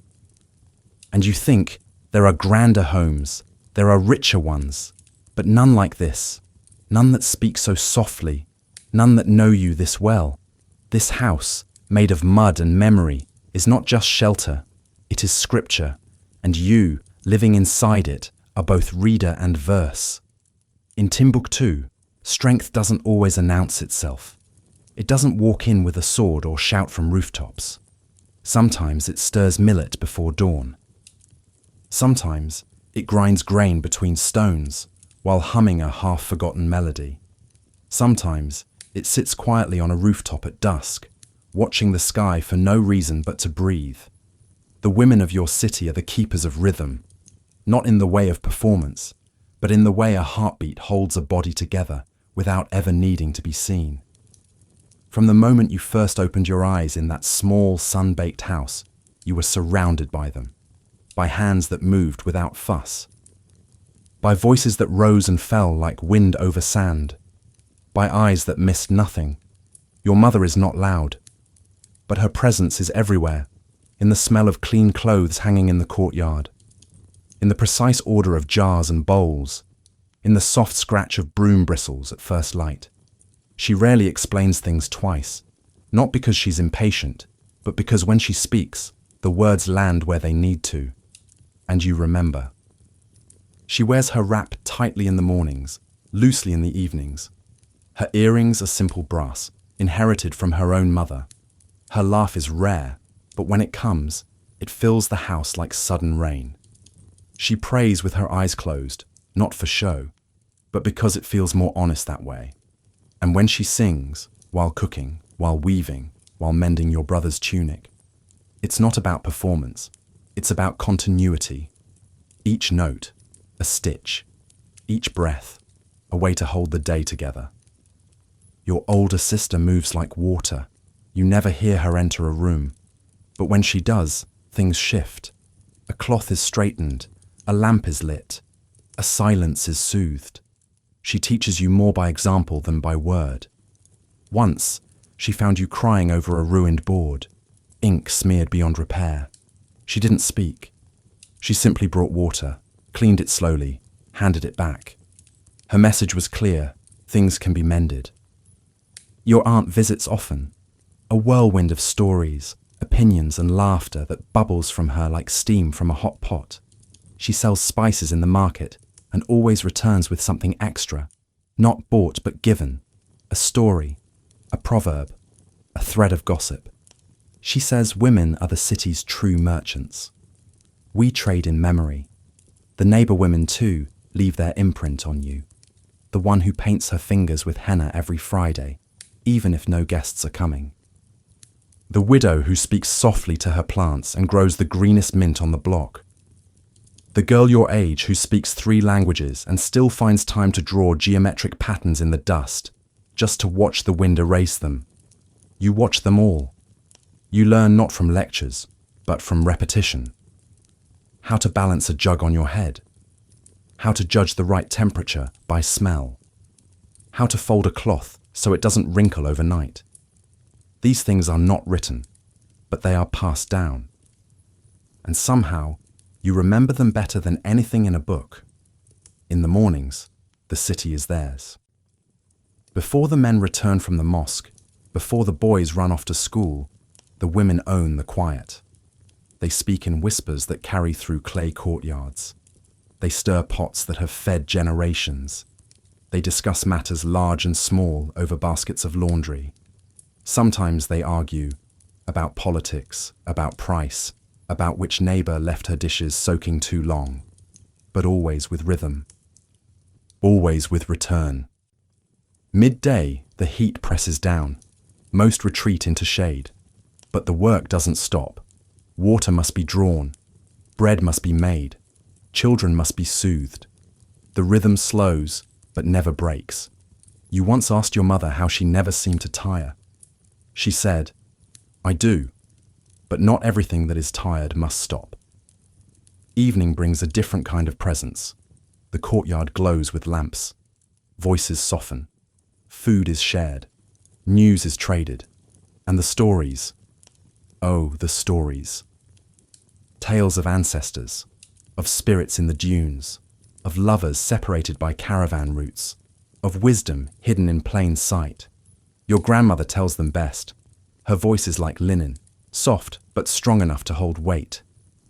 And you think there are grander homes, there are richer ones, but none like this, none that speak so softly, none that know you this well. This house, made of mud and memory, is not just shelter, it is scripture, and you, living inside it, are both reader and verse. In Timbuktu, strength doesn't always announce itself. It doesn't walk in with a sword or shout from rooftops. Sometimes it stirs millet before dawn. Sometimes it grinds grain between stones while humming a half-forgotten melody. Sometimes it sits quietly on a rooftop at dusk, watching the sky for no reason but to breathe. The women of your city are the keepers of rhythm, not in the way of performance, but in the way a heartbeat holds a body together without ever needing to be seen. From the moment you first opened your eyes in that small, sun-baked house, you were surrounded by them, by hands that moved without fuss, by voices that rose and fell like wind over sand, by eyes that missed nothing. Your mother is not loud, but her presence is everywhere, in the smell of clean clothes hanging in the courtyard, in the precise order of jars and bowls, in the soft scratch of broom bristles at first light. She rarely explains things twice, not because she's impatient, but because when she speaks, the words land where they need to, and you remember. She wears her wrap tightly in the mornings, loosely in the evenings. Her earrings are simple brass, inherited from her own mother. Her laugh is rare, but when it comes, it fills the house like sudden rain. She prays with her eyes closed, not for show, but because it feels more honest that way. And when she sings, while cooking, while weaving, while mending your brother's tunic, it's not about performance, it's about continuity. Each note, a stitch, each breath, a way to hold the day together. Your older sister moves like water. You never hear her enter a room. But when she does, things shift. A cloth is straightened, a lamp is lit, a silence is soothed. She teaches you more by example than by word. Once, she found you crying over a ruined board, ink smeared beyond repair. She didn't speak. She simply brought water, cleaned it slowly, handed it back. Her message was clear: things can be mended. Your aunt visits often, a whirlwind of stories, opinions and laughter that bubbles from her like steam from a hot pot. She sells spices in the market and always returns with something extra, not bought but given, a story, a proverb, a thread of gossip. She says women are the city's true merchants. We trade in memory. The neighbour women too leave their imprint on you. The one who paints her fingers with henna every Friday, even if no guests are coming. The widow who speaks softly to her plants and grows the greenest mint on the block. The girl your age who speaks 3 languages and still finds time to draw geometric patterns in the dust, just to watch the wind erase them. You watch them all. You learn not from lectures, but from repetition. How to balance a jug on your head. How to judge the right temperature by smell. How to fold a cloth so it doesn't wrinkle overnight. These things are not written, but they are passed down. And somehow, you remember them better than anything in a book. In the mornings, the city is theirs. Before the men return from the mosque, before the boys run off to school, the women own the quiet. They speak in whispers that carry through clay courtyards. They stir pots that have fed generations. They discuss matters large and small over baskets of laundry. Sometimes they argue about politics, about price, about which neighbour left her dishes soaking too long, but always with rhythm, always with return. Midday, the heat presses down. Most retreat into shade, but the work doesn't stop. Water must be drawn, bread must be made, children must be soothed. The rhythm slows, but never breaks. You once asked your mother how she never seemed to tire. She said, "I do, But not everything that is tired must stop. Evening brings a different kind of presence. The courtyard glows with lamps. Voices soften. Food is shared. News is traded. And the stories. Oh, the stories. Tales of ancestors, of spirits in the dunes, of lovers separated by caravan routes, of wisdom hidden in plain sight. Your grandmother tells them best. Her voice is like linen, soft but strong enough to hold weight.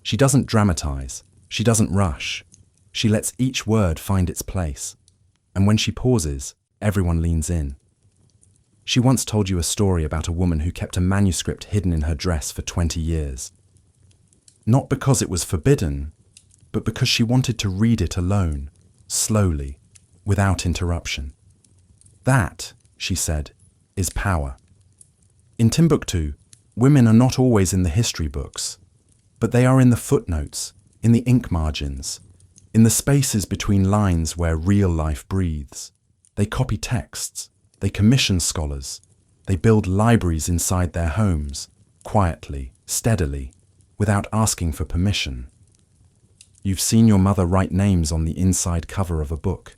She doesn't dramatize. She doesn't rush. She lets each word find its place. And when she pauses, everyone leans in. She once told you a story about a woman who kept a manuscript hidden in her dress for 20 years. Not because it was forbidden, but because she wanted to read it alone, slowly, without interruption. That, she said, is power. In Timbuktu, women are not always in the history books, but they are in the footnotes, in the ink margins, in the spaces between lines where real life breathes. They copy texts, they commission scholars, they build libraries inside their homes, quietly, steadily, without asking for permission. You've seen your mother write names on the inside cover of a book,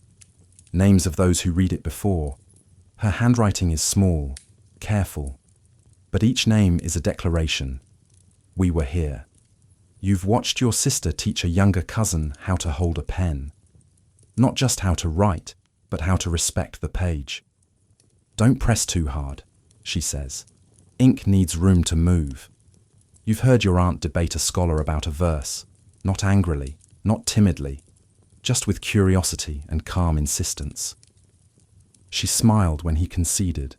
names of those who read it before. Her handwriting is small, careful, but each name is a declaration. We were here. You've watched your sister teach a younger cousin how to hold a pen. Not just how to write, but how to respect the page. Don't press too hard, she says. Ink needs room to move. You've heard your aunt debate a scholar about a verse, not angrily, not timidly, just with curiosity and calm insistence. She smiled when he conceded.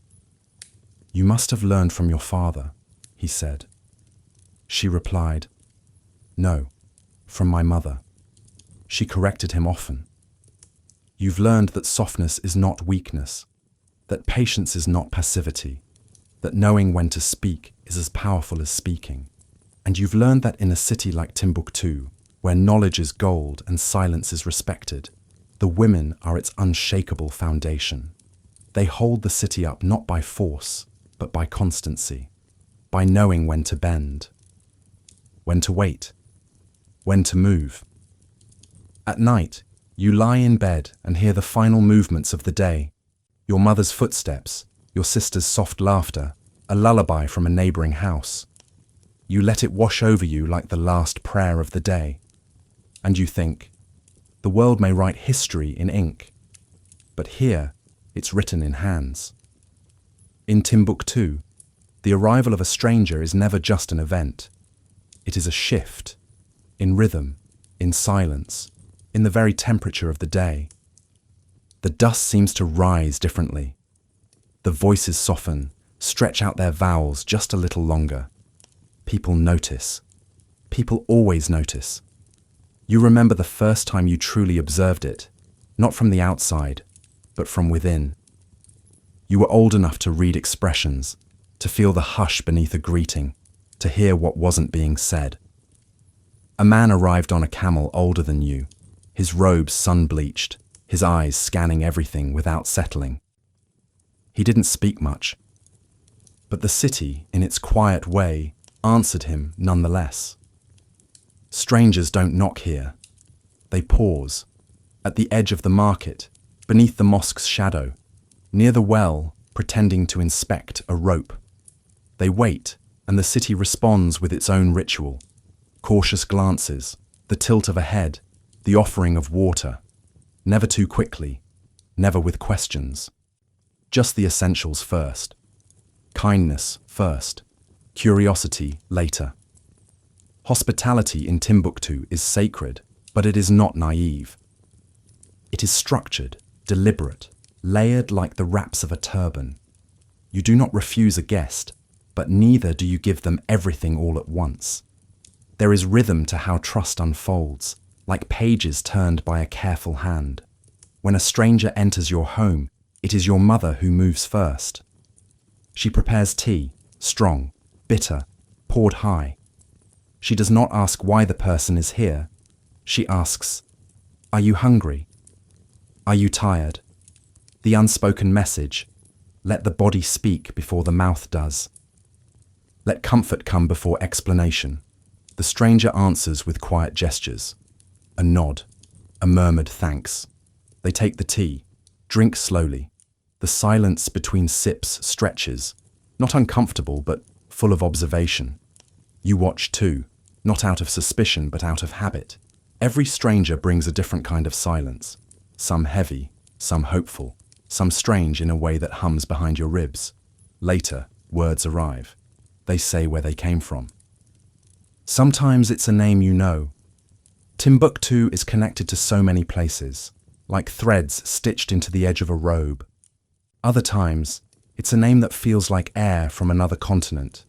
You must have learned from your father, he said. She replied, No, from my mother. She corrected him often. You've learned that softness is not weakness, that patience is not passivity, that knowing when to speak is as powerful as speaking. And you've learned that in a city like Timbuktu, where knowledge is gold and silence is respected, the women are its unshakable foundation. They hold the city up not by force, but by constancy, by knowing when to bend, when to wait, when to move. At night, you lie in bed and hear the final movements of the day, your mother's footsteps, your sister's soft laughter, a lullaby from a neighboring house. You let it wash over you like the last prayer of the day. And you think, the world may write history in ink, but here it's written in hands. In Timbuktu, the arrival of a stranger is never just an event. It is a shift, in rhythm, in silence, in the very temperature of the day. The dust seems to rise differently. The voices soften, stretch out their vowels just a little longer. People notice. People always notice. You remember the first time you truly observed it, not from the outside, but from within. You were old enough to read expressions, to feel the hush beneath a greeting, to hear what wasn't being said. A man arrived on a camel older than you, his robes sun-bleached, his eyes scanning everything without settling. He didn't speak much, but the city, in its quiet way, answered him nonetheless. Strangers don't knock here. They pause, at the edge of the market, beneath the mosque's shadow, near the well, pretending to inspect a rope. They wait, and the city responds with its own ritual. Cautious glances, the tilt of a head, the offering of water. Never too quickly, never with questions. Just the essentials first. Kindness first. Curiosity later. Hospitality in Timbuktu is sacred, but it is not naive. It is structured, deliberate, layered like the wraps of a turban. You do not refuse a guest, but neither do you give them everything all at once. There is rhythm to how trust unfolds, like pages turned by a careful hand. When a stranger enters your home, it is your mother who moves first. She prepares tea, strong, bitter, poured high. She does not ask why the person is here. She asks, are you hungry? Are you tired? The unspoken message, let the body speak before the mouth does. Let comfort come before explanation. The stranger answers with quiet gestures. A nod, a murmured thanks. They take the tea, drink slowly. The silence between sips stretches, not uncomfortable but full of observation. You watch too, not out of suspicion but out of habit. Every stranger brings a different kind of silence, some heavy, some hopeful, some strange in a way that hums behind your ribs. Later, words arrive. They say where they came from. Sometimes it's a name you know. Timbuktu is connected to so many places, like threads stitched into the edge of a robe. Other times, it's a name that feels like air from another continent.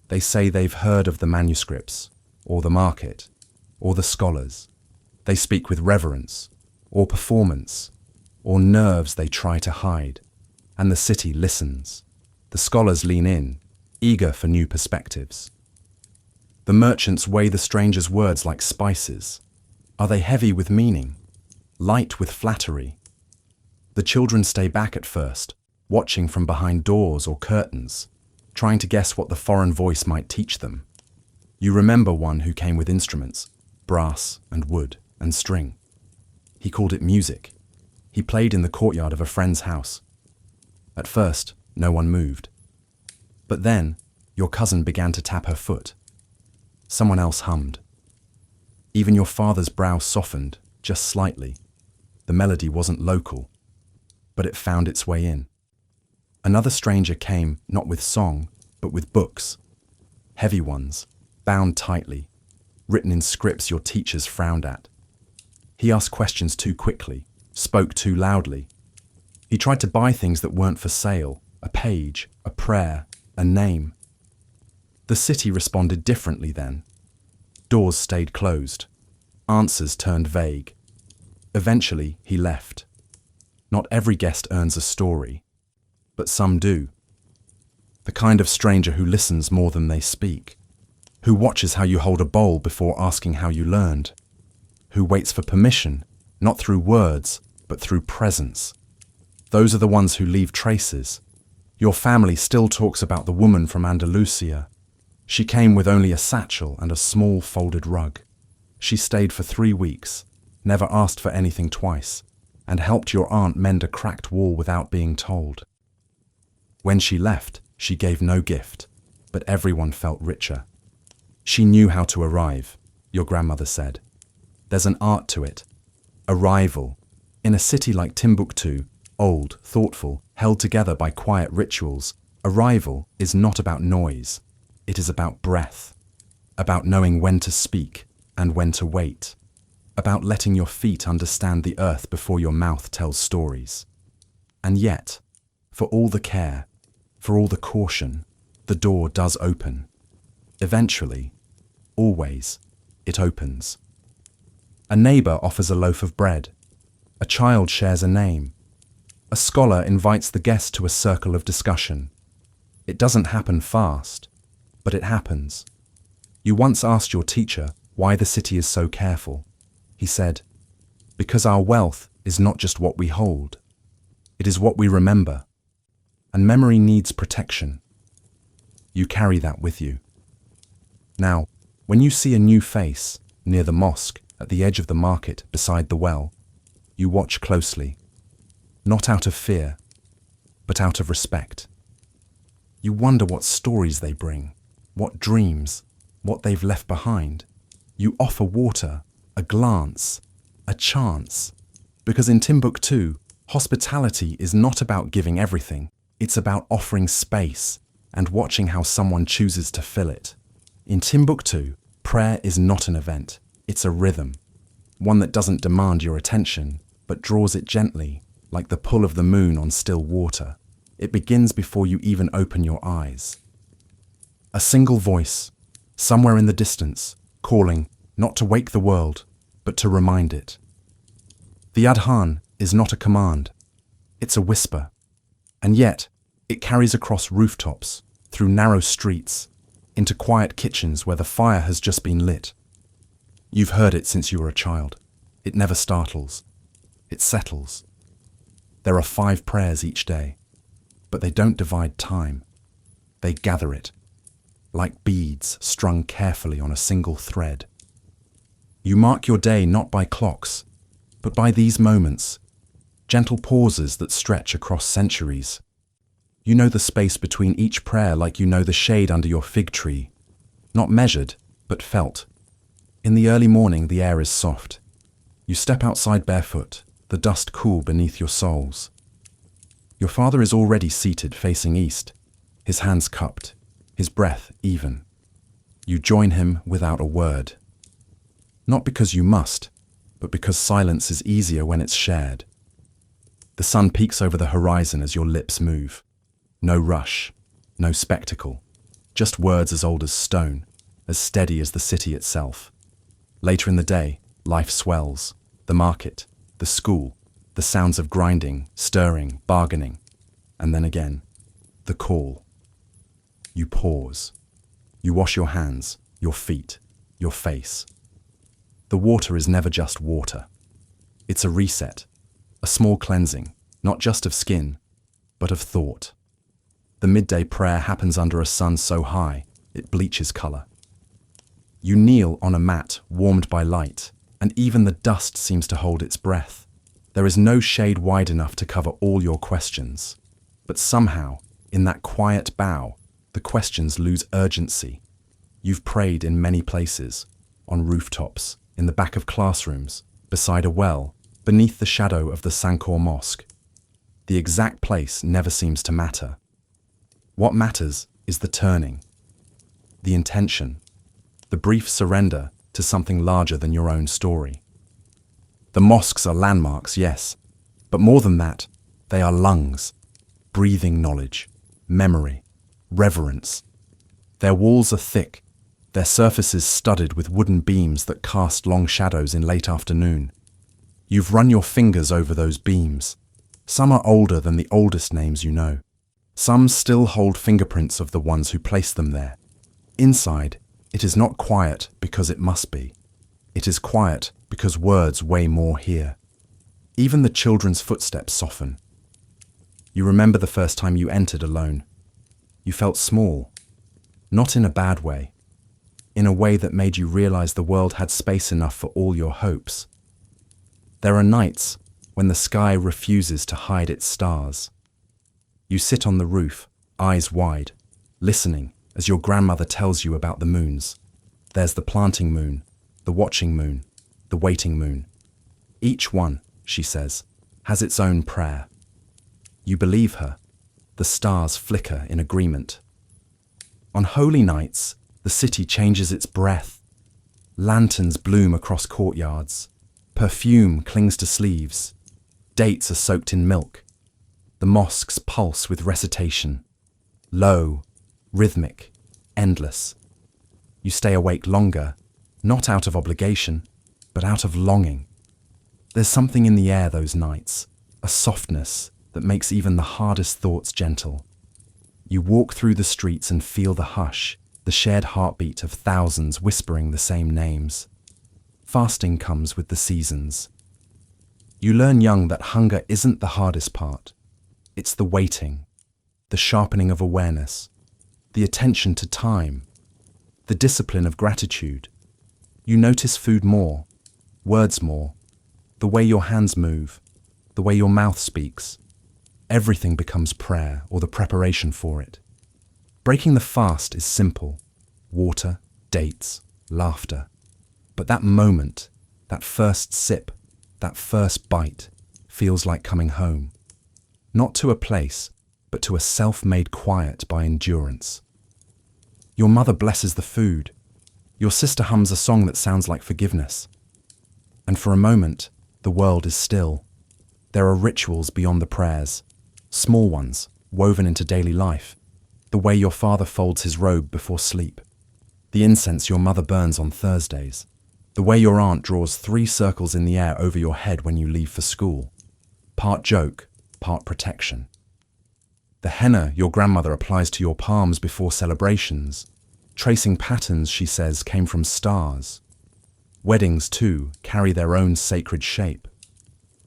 They say they've heard of the manuscripts, or the market, or the scholars. They speak with reverence, or performance, or nerves they try to hide. And the city listens. The scholars lean in, eager for new perspectives. The merchants weigh the stranger's words like spices. Are they heavy with meaning? Light with flattery? The children stay back at first, watching from behind doors or curtains, trying to guess what the foreign voice might teach them. You remember one who came with instruments, brass and wood and string. He called it music. He played in the courtyard of a friend's house. At first, no one moved. But then, your cousin began to tap her foot. Someone else hummed. Even your father's brow softened, just slightly. The melody wasn't local, but it found its way in. Another stranger came, not with song, but with books. Heavy ones, bound tightly, written in scripts your teachers frowned at. He asked questions too quickly, spoke too loudly. He tried to buy things that weren't for sale, a page, a prayer, a name. The city responded differently then. Doors stayed closed. Answers turned vague. Eventually, he left. Not every guest earns a story, but some do. The kind of stranger who listens more than they speak, who watches how you hold a bowl before asking how you learned, who waits for permission, not through words, but through presence. Those are the ones who leave traces. Your family still talks about the woman from Andalusia. She came with only a satchel and a small folded rug. She stayed for 3 weeks, never asked for anything twice, and helped your aunt mend a cracked wall without being told. When she left, she gave no gift, but everyone felt richer. She knew how to arrive, your grandmother said. There's an art to it. Arrival. In a city like Timbuktu, old, thoughtful, held together by quiet rituals, arrival is not about noise. It is about breath, about knowing when to speak and when to wait, about letting your feet understand the earth before your mouth tells stories. And yet, for all the care, for all the caution, the door does open. Eventually, always, it opens. A neighbor offers a loaf of bread. A child shares a name. A scholar invites the guest to a circle of discussion. It doesn't happen fast, but it happens. You once asked your teacher why the city is so careful. He said, because our wealth is not just what we hold. It is what we remember. And memory needs protection. You carry that with you. Now, when you see a new face near the mosque, at the edge of the market, beside the well, you watch closely. Not out of fear, but out of respect. You wonder what stories they bring, what dreams, what they've left behind. You offer water, a glance, a chance. Because in Timbuktu, hospitality is not about giving everything. It's about offering space and watching how someone chooses to fill it. In Timbuktu, prayer is not an event. It's a rhythm. One that doesn't demand your attention, but draws it gently, like the pull of the moon on still water. It begins before you even open your eyes. A single voice, somewhere in the distance, calling, not to wake the world, but to remind it. The adhan is not a command. It's a whisper. And yet, it carries across rooftops, through narrow streets, into quiet kitchens where the fire has just been lit. You've heard it since you were a child. It never startles. It settles. There are 5 prayers each day, but they don't divide time. They gather it. like beads strung carefully on a single thread. You mark your day not by clocks, but by these moments, gentle pauses that stretch across centuries. You know the space between each prayer like you know the shade under your fig tree, not measured, but felt. In the early morning, the air is soft. You step outside barefoot, the dust cool beneath your soles. Your father is already seated facing east, his hands cupped, his breath even. You join him without a word. Not because you must, but because silence is easier when it's shared. The sun peeks over the horizon as your lips move. No rush, no spectacle, just words as old as stone, as steady as the city itself. Later in the day, life swells, the market, the school, the sounds of grinding, stirring, bargaining, and then again, the call. You pause. You wash your hands, your feet, your face. The water is never just water. It's a reset, a small cleansing, not just of skin, but of thought. The midday prayer happens under a sun so high, it bleaches color. You kneel on a mat warmed by light, and even the dust seems to hold its breath. There is no shade wide enough to cover all your questions. But somehow, in that quiet bow, the questions lose urgency. You've prayed in many places, on rooftops, in the back of classrooms, beside a well, beneath the shadow of the Sankor Mosque. The exact place never seems to matter. What matters is the turning, the intention, the brief surrender to something larger than your own story. The mosques are landmarks, yes, but more than that, they are lungs, breathing knowledge, memory, reverence. Their walls are thick, their surfaces studded with wooden beams that cast long shadows in late afternoon. You've run your fingers over those beams. Some are older than the oldest names you know. Some still hold fingerprints of the ones who placed them there. Inside, it is not quiet because it must be. It is quiet because words weigh more here. Even the children's footsteps soften. You remember the first time you entered alone. You felt small, not in a bad way, in a way that made you realize the world had space enough for all your hopes. There are nights when the sky refuses to hide its stars. You sit on the roof, eyes wide, listening as your grandmother tells you about the moons. There's the planting moon, the watching moon, the waiting moon. Each one, she says, has its own prayer. You believe her. The stars flicker in agreement. On holy nights, the city changes its breath. Lanterns bloom across courtyards. Perfume clings to sleeves. Dates are soaked in milk. The mosques pulse with recitation. Low, rhythmic, endless. You stay awake longer, not out of obligation, but out of longing. There's something in the air those nights, a softness that makes even the hardest thoughts gentle. You walk through the streets and feel the hush, the shared heartbeat of thousands whispering the same names. Fasting comes with the seasons. You learn young that hunger isn't the hardest part. It's the waiting, the sharpening of awareness, the attention to time, the discipline of gratitude. You notice food more, words more, the way your hands move, the way your mouth speaks. Everything becomes prayer or the preparation for it. Breaking the fast is simple. Water, dates, laughter. But that moment, that first sip, that first bite, feels like coming home. Not to a place, but to a self-made quiet by endurance. Your mother blesses the food. Your sister hums a song that sounds like forgiveness. And for a moment, the world is still. There are rituals beyond the prayers, small ones, woven into daily life. The way your father folds his robe before sleep. The incense your mother burns on Thursdays. The way your aunt draws 3 circles in the air over your head when you leave for school. Part joke, part protection. The henna your grandmother applies to your palms before celebrations. Tracing patterns, she says, came from stars. Weddings, too, carry their own sacred shape.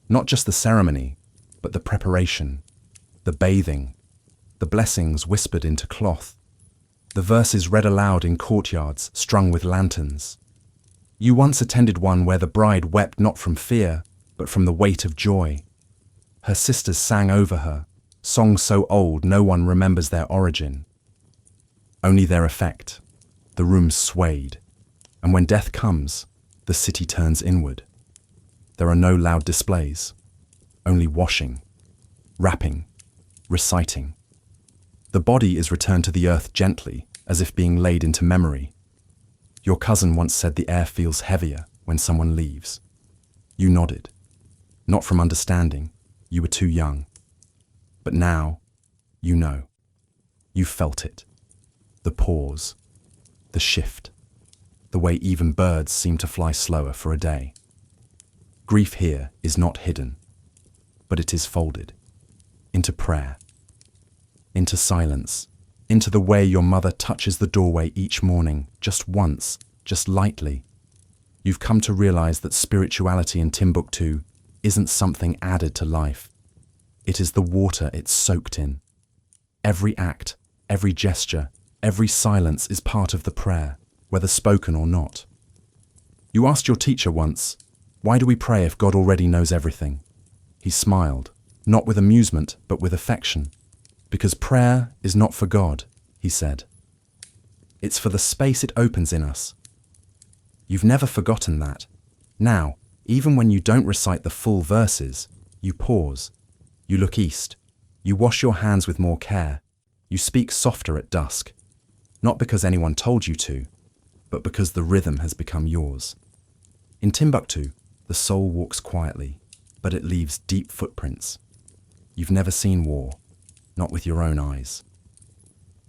Not just the ceremony, but the preparation, the bathing, the blessings whispered into cloth. The verses read aloud in courtyards strung with lanterns. You once attended one where the bride wept not from fear, but from the weight of joy. Her sisters sang over her, songs so old no one remembers their origin. Only their effect. The room swayed, and when death comes, the city turns inward. There are no loud displays, only washing, wrapping, reciting. The body is returned to the earth gently, as if being laid into memory. Your cousin once said the air feels heavier when someone leaves. You nodded. Not from understanding, you were too young. But now, you know. You felt it. The pause. The shift. The way even birds seem to fly slower for a day. Grief here is not hidden, but it is folded. Into prayer. Into silence. Into the way your mother touches the doorway each morning, just once, just lightly. You've come to realize that spirituality in Timbuktu isn't something added to life. It is the water it's soaked in. Every act, every gesture, every silence is part of the prayer, whether spoken or not. You asked your teacher once, "Why do we pray if God already knows everything?" He smiled, not with amusement, but with affection. "Because prayer is not for God," he said. "It's for the space it opens in us." You've never forgotten that. Now, even when you don't recite the full verses, you pause. You look east. You wash your hands with more care. You speak softer at dusk. Not because anyone told you to, but because the rhythm has become yours. In Timbuktu, the soul walks quietly, but it leaves deep footprints. You've never seen war, not with your own eyes.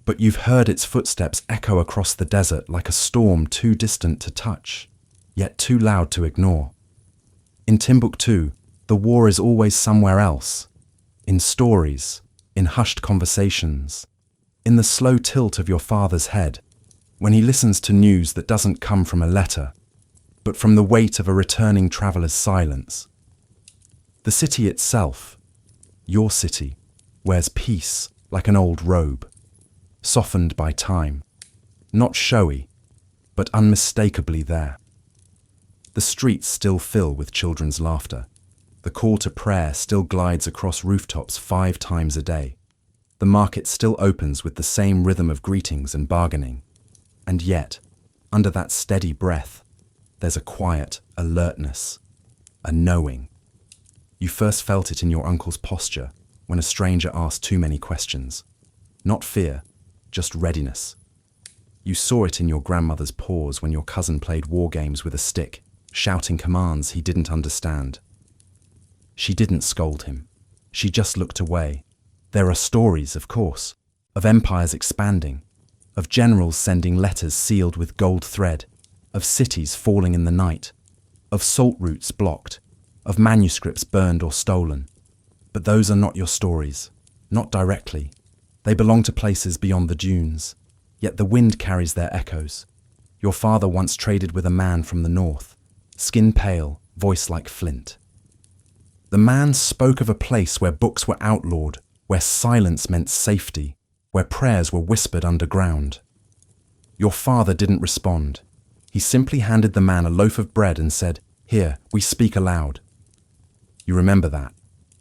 But you've heard its footsteps echo across the desert like a storm too distant to touch, yet too loud to ignore. In Timbuktu, the war is always somewhere else. In stories, in hushed conversations, in the slow tilt of your father's head, when he listens to news that doesn't come from a letter, but from the weight of a returning traveller's silence. The city itself, your city, wears peace like an old robe, softened by time, not showy, but unmistakably there. The streets still fill with children's laughter. The call to prayer still glides across rooftops 5 times a day. The market still opens with the same rhythm of greetings and bargaining. And yet, under that steady breath, there's a quiet alertness, a knowing. You first felt it in your uncle's posture when a stranger asked too many questions. Not fear, just readiness. You saw it in your grandmother's pause when your cousin played war games with a stick, shouting commands he didn't understand. She didn't scold him. She just looked away. There are stories, of course, of empires expanding, of generals sending letters sealed with gold thread, of cities falling in the night, of salt routes blocked, of manuscripts burned or stolen. But those are not your stories, not directly. They belong to places beyond the dunes, yet the wind carries their echoes. Your father once traded with a man from the north, skin pale, voice like flint. The man spoke of a place where books were outlawed, where silence meant safety, where prayers were whispered underground. Your father didn't respond. He simply handed the man a loaf of bread and said, "Here, we speak aloud." You remember that.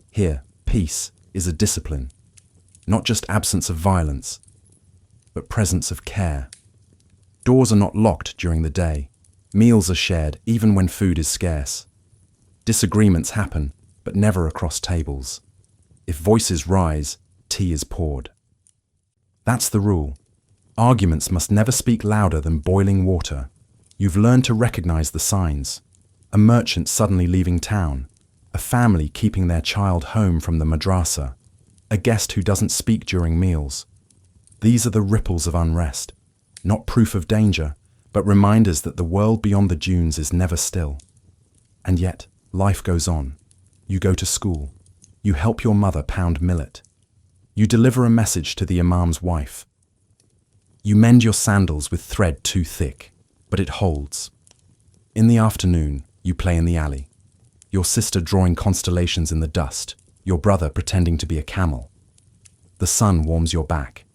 Here, peace is a discipline, not just absence of violence, but presence of care. Doors are not locked during the day. Meals are shared even when food is scarce. Disagreements happen, but never across tables. If voices rise, tea is poured. That's the rule. Arguments must never speak louder than boiling water. You've learned to recognize the signs. A merchant suddenly leaving town. A family keeping their child home from the madrasa. A guest who doesn't speak during meals. These are the ripples of unrest. Not proof of danger, but reminders that the world beyond the dunes is never still. And yet, life goes on. You go to school. You help your mother pound millet. You deliver a message to the imam's wife. You mend your sandals with thread too thick, but it holds. In the afternoon, you play in the alley. Your sister drawing constellations in the dust, your brother pretending to be a camel. The sun warms your back.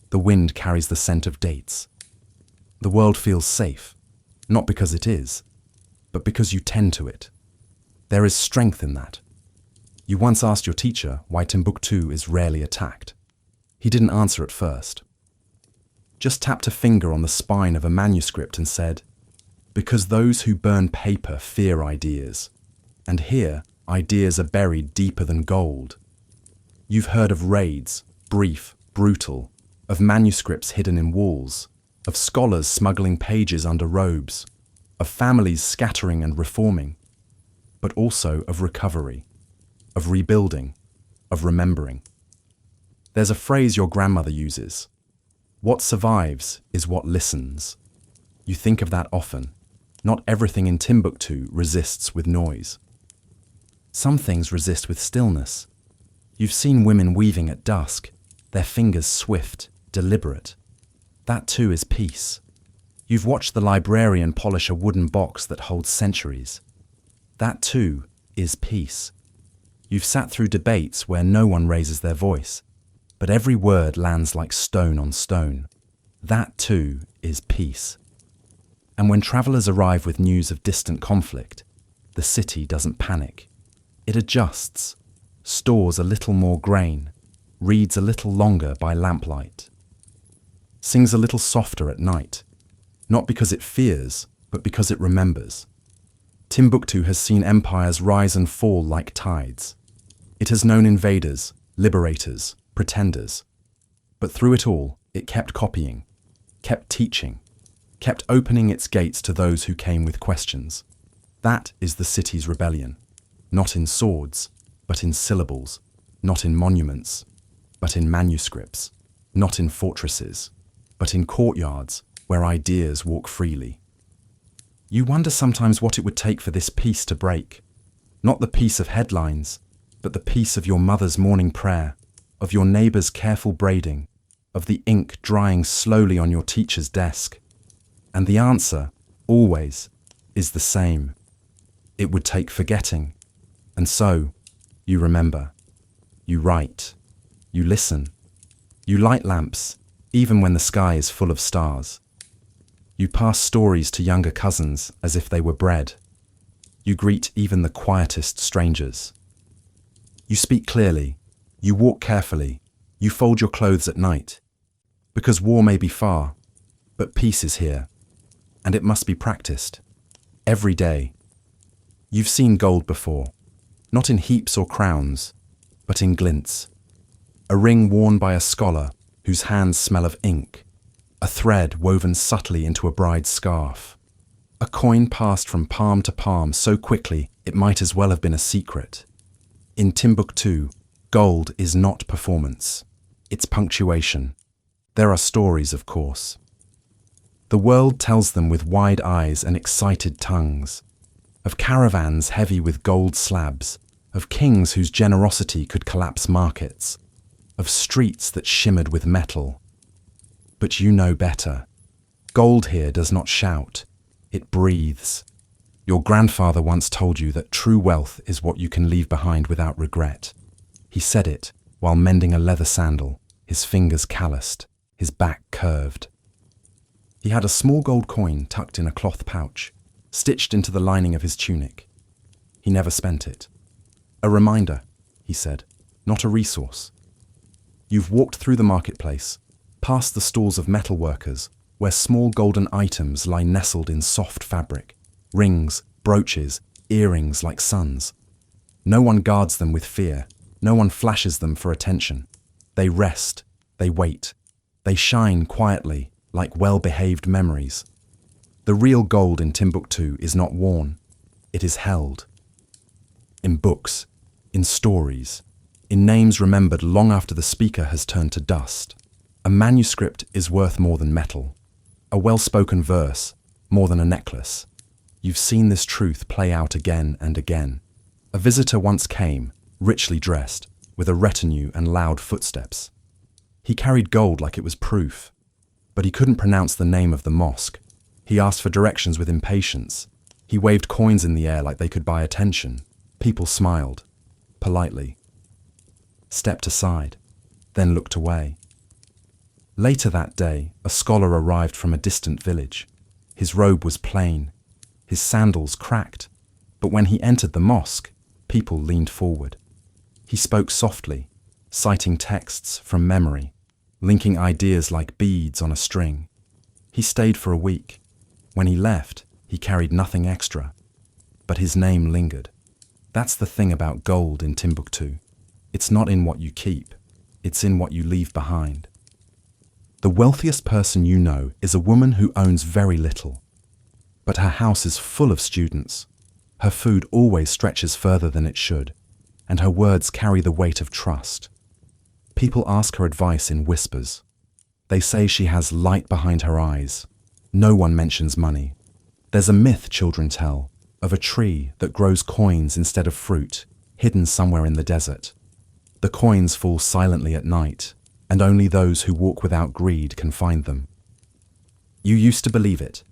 The wind carries the scent of dates. The world feels safe, not because it is, but because you tend to it. There is strength in that. You once asked your teacher why Timbuktu is rarely attacked. He didn't answer at first. Just tapped a finger on the spine of a manuscript and said, "Because those who burn paper fear ideas, and here ideas are buried deeper than gold." You've heard of raids, brief, brutal, of manuscripts hidden in walls, of scholars smuggling pages under robes, of families scattering and reforming, but also of recovery, of rebuilding, of remembering. There's a phrase your grandmother uses: "What survives is what listens." You think of that often. Not everything in Timbuktu resists with noise. Some things resist with stillness. You've seen women weaving at dusk, their fingers swift, deliberate. That too is peace. You've watched the librarian polish a wooden box that holds centuries. That too is peace. You've sat through debates where no one raises their voice, but every word lands like stone on stone. That too is peace. And when travellers arrive with news of distant conflict, the city doesn't panic. It adjusts, stores a little more grain, reads a little longer by lamplight, sings a little softer at night, not because it fears, but because it remembers. Timbuktu has seen empires rise and fall like tides. It has known invaders, liberators, pretenders. But through it all, it kept copying, kept teaching, kept opening its gates to those who came with questions. That is the city's rebellion, not in swords, but in syllables, not in monuments, but in manuscripts, not in fortresses, but in courtyards where ideas walk freely. You wonder sometimes what it would take for this peace to break. Not the peace of headlines, but the peace of your mother's morning prayer, of your neighbour's careful braiding, of the ink drying slowly on your teacher's desk. And the answer, always, is the same. It would take forgetting. And so, you remember. You write. You listen. You light lamps, even when the sky is full of stars. You pass stories to younger cousins as if they were bread. You greet even the quietest strangers. You speak clearly. You walk carefully. You fold your clothes at night. Because war may be far, but peace is here. And it must be practiced. Every day. You've seen gold before. Not in heaps or crowns, but in glints. A ring worn by a scholar whose hands smell of ink. A thread woven subtly into a bride's scarf. A coin passed from palm to palm so quickly it might as well have been a secret. In Timbuktu, gold is not performance. It's punctuation. There are stories, of course. The world tells them with wide eyes and excited tongues. Of caravans heavy with gold slabs, of kings whose generosity could collapse markets, of streets that shimmered with metal. But you know better. Gold here does not shout, it breathes. Your grandfather once told you that true wealth is what you can leave behind without regret. He said it while mending a leather sandal, his fingers calloused, his back curved. He had a small gold coin tucked in a cloth pouch, stitched into the lining of his tunic. He never spent it. A reminder, he said, not a resource. You've walked through the marketplace, past the stalls of metal workers, where small golden items lie nestled in soft fabric, rings, brooches, earrings like suns. No one guards them with fear, no one flashes them for attention. They rest, they wait, they shine quietly like well-behaved memories. The real gold in Timbuktu is not worn, it is held. In books, in stories, in names remembered long after the speaker has turned to dust. A manuscript is worth more than metal. A well-spoken verse, more than a necklace. You've seen this truth play out again and again. A visitor once came, richly dressed, with a retinue and loud footsteps. He carried gold like it was proof, but he couldn't pronounce the name of the mosque. He asked for directions with impatience. He waved coins in the air like they could buy attention. People smiled, politely, stepped aside, then looked away. Later that day, a scholar arrived from a distant village. His robe was plain, his sandals cracked, but when he entered the mosque, people leaned forward. He spoke softly, citing texts from memory, linking ideas like beads on a string. He stayed for a week. When he left, he carried nothing extra, but his name lingered. That's the thing about gold in Timbuktu. It's not in what you keep, it's in what you leave behind. The wealthiest person you know is a woman who owns very little, but her house is full of students. Her food always stretches further than it should, and her words carry the weight of trust. People ask her advice in whispers. They say she has light behind her eyes. No one mentions money. There's a myth children tell of a tree that grows coins instead of fruit, hidden somewhere in the desert. The coins fall silently at night, and only those who walk without greed can find them. You used to believe it.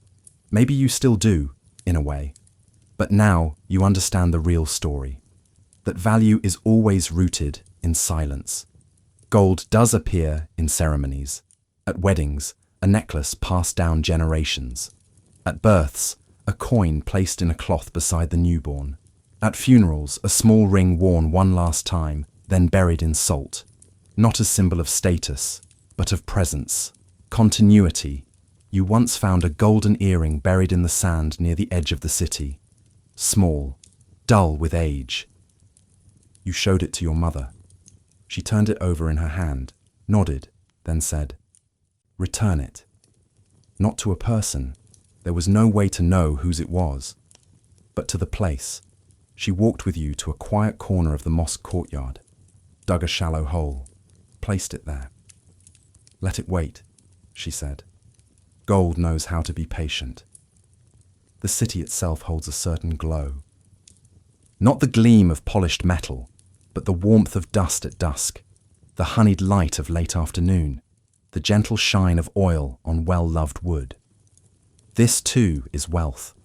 Maybe you still do, in a way. But now you understand the real story. That value is always rooted in silence. Gold does appear in ceremonies. At weddings, a necklace passed down generations. At births, a coin placed in a cloth beside the newborn. At funerals, a small ring worn one last time, then buried in salt. Not a symbol of status, but of presence, continuity. You once found a golden earring buried in the sand near the edge of the city. Small, dull with age. You showed it to your mother. She turned it over in her hand, nodded, then said, "Return it." Not to a person. There was no way to know whose it was, but to the place. She walked with you to a quiet corner of the mosque courtyard, dug a shallow hole, placed it there. "Let it wait," she said. Gold knows how to be patient. The city itself holds a certain glow. Not the gleam of polished metal, but the warmth of dust at dusk, the honeyed light of late afternoon, the gentle shine of oil on well-loved wood. This too is wealth,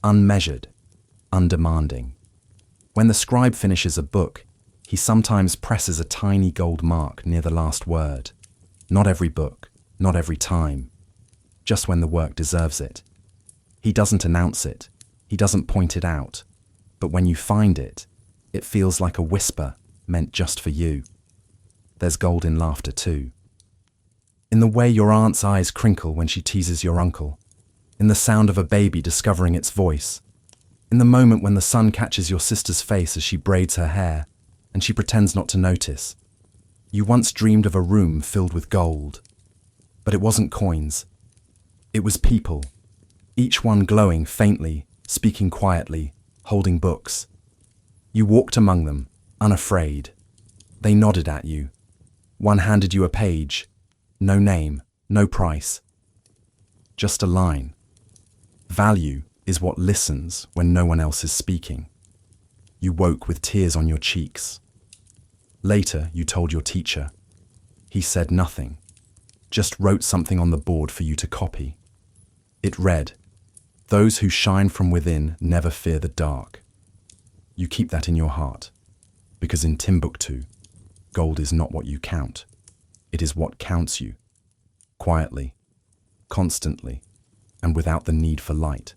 unmeasured, undemanding. When the scribe finishes a book, he sometimes presses a tiny gold mark near the last word. Not every book, not every time, just when the work deserves it. He doesn't announce it, he doesn't point it out, but when you find it, it feels like a whisper meant just for you. There's gold in laughter too. In the way your aunt's eyes crinkle when she teases your uncle, in the sound of a baby discovering its voice, in the moment when the sun catches your sister's face as she braids her hair, and she pretends not to notice. You once dreamed of a room filled with gold, but it wasn't coins. It was people, each one glowing faintly, speaking quietly, holding books. You walked among them, unafraid. They nodded at you. One handed you a page. No name, no price. Just a line. Value is what listens when no one else is speaking. You woke with tears on your cheeks. Later, you told your teacher. He said nothing, just wrote something on the board for you to copy. It read, "Those who shine from within never fear the dark." You keep that in your heart, because in Timbuktu, gold is not what you count. It is what counts you, quietly, constantly, and without the need for light.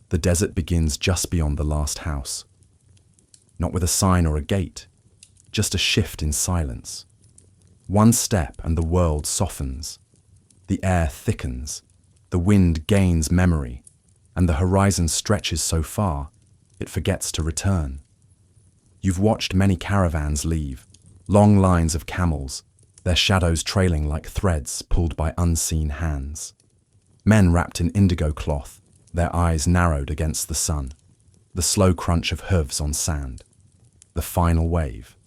The desert begins just beyond the last house. Not with a sign or a gate, just a shift in silence. One step and the world softens. The air thickens. The wind gains memory, and the horizon stretches so far, it forgets to return. You've watched many caravans leave, long lines of camels, their shadows trailing like threads pulled by unseen hands. Men wrapped in indigo cloth, their eyes narrowed against the sun. The slow crunch of hooves on sand. The final wave.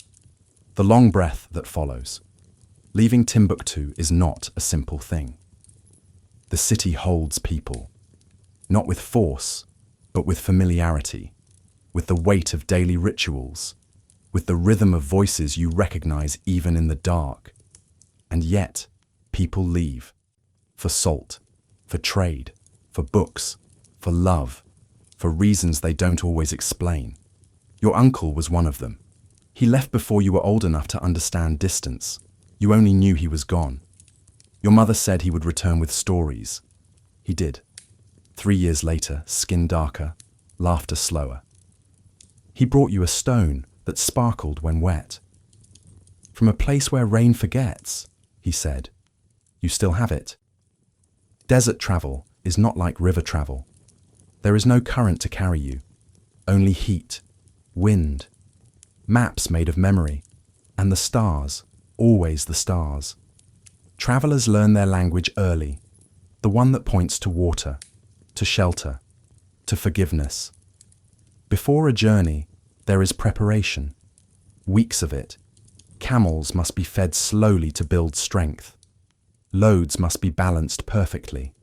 The long breath that follows. Leaving Timbuktu is not a simple thing. The city holds people, not with force, but with familiarity, with the weight of daily rituals, with the rhythm of voices you recognize even in the dark. And yet, people leave, for salt, for trade, for books, for love, for reasons they don't always explain. Your uncle was one of them. He left before you were old enough to understand distance. You only knew he was gone. Your mother said he would return with stories. He did. 3 years later, skin darker, laughter slower. He brought you a stone that sparkled when wet. From a place where rain forgets, he said. You still have it. Desert travel is not like river travel. There is no current to carry you, only heat, wind, maps made of memory, and the stars, always the stars. Travelers learn their language early, the one that points to water, to shelter, to forgiveness. Before a journey, there is preparation, weeks of it. Camels must be fed slowly to build strength. Loads must be balanced perfectly.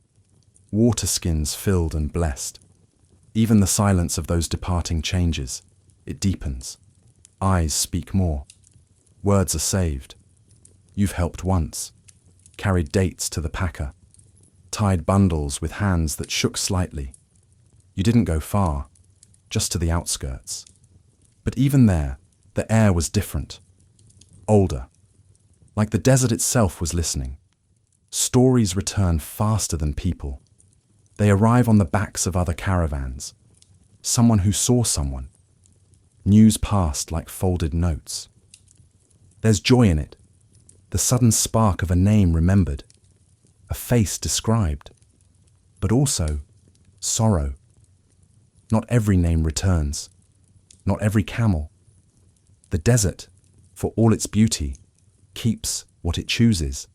Water skins filled and blessed. Even the silence of those departing changes. It deepens. Eyes speak more. Words are saved. You've helped once. Carried dates to the packer. Tied bundles with hands that shook slightly. You didn't go far, just to the outskirts. But even there, the air was different. Older. Like the desert itself was listening. Stories return faster than people. They arrive on the backs of other caravans. Someone who saw someone. News passed like folded notes. There's joy in it. The sudden spark of a name remembered. A face described. But also sorrow. Not every name returns. Not every camel. The desert, for all its beauty, keeps what it chooses.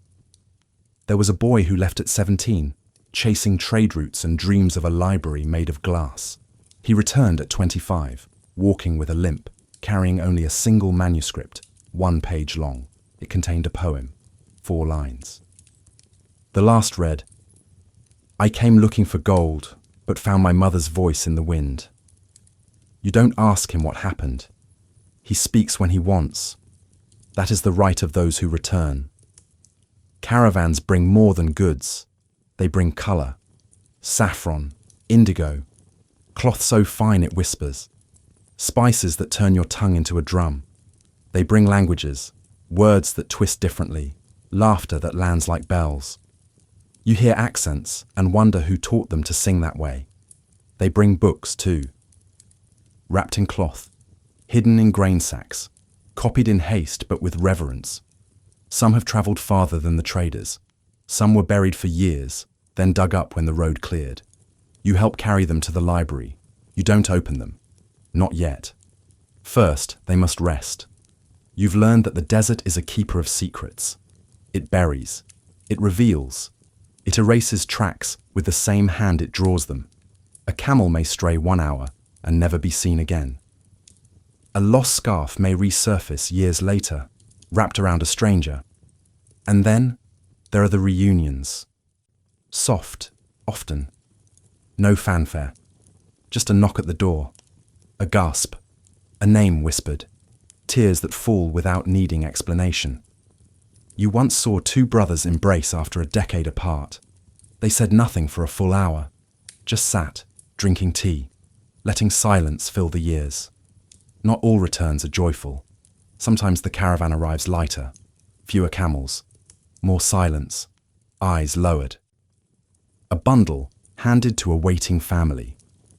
There was a boy who left at 17, chasing trade routes and dreams of a library made of glass. He returned at 25, walking with a limp, carrying only a single manuscript, 1 page long. It contained a poem, 4 lines. The last read, I came looking for gold, but found my mother's voice in the wind. You don't ask him what happened. He speaks when he wants. That is the right of those who return. Caravans bring more than goods. They bring colour, saffron, indigo, cloth so fine it whispers, spices that turn your tongue into a drum. They bring languages, words that twist differently, laughter that lands like bells. You hear accents and wonder who taught them to sing that way. They bring books too. Wrapped in cloth, hidden in grain sacks, copied in haste but with reverence. Some have travelled farther than the traders. Some were buried for years, then dug up when the road cleared. You help carry them to the library. You don't open them. Not yet. First, they must rest. You've learned that the desert is a keeper of secrets. It buries. It reveals. It erases tracks with the same hand it draws them. A camel may stray 1 hour and never be seen again. A lost scarf may resurface years later, wrapped around a stranger. And then there are the reunions. Soft, often. No fanfare. Just a knock at the door. A gasp. A name whispered. Tears that fall without needing explanation. You once saw 2 brothers embrace after a decade apart. They said nothing for a full hour. Just sat, drinking tea, letting silence fill the years. Not all returns are joyful. Sometimes the caravan arrives lighter, fewer camels, more silence, eyes lowered. A bundle handed to a waiting family.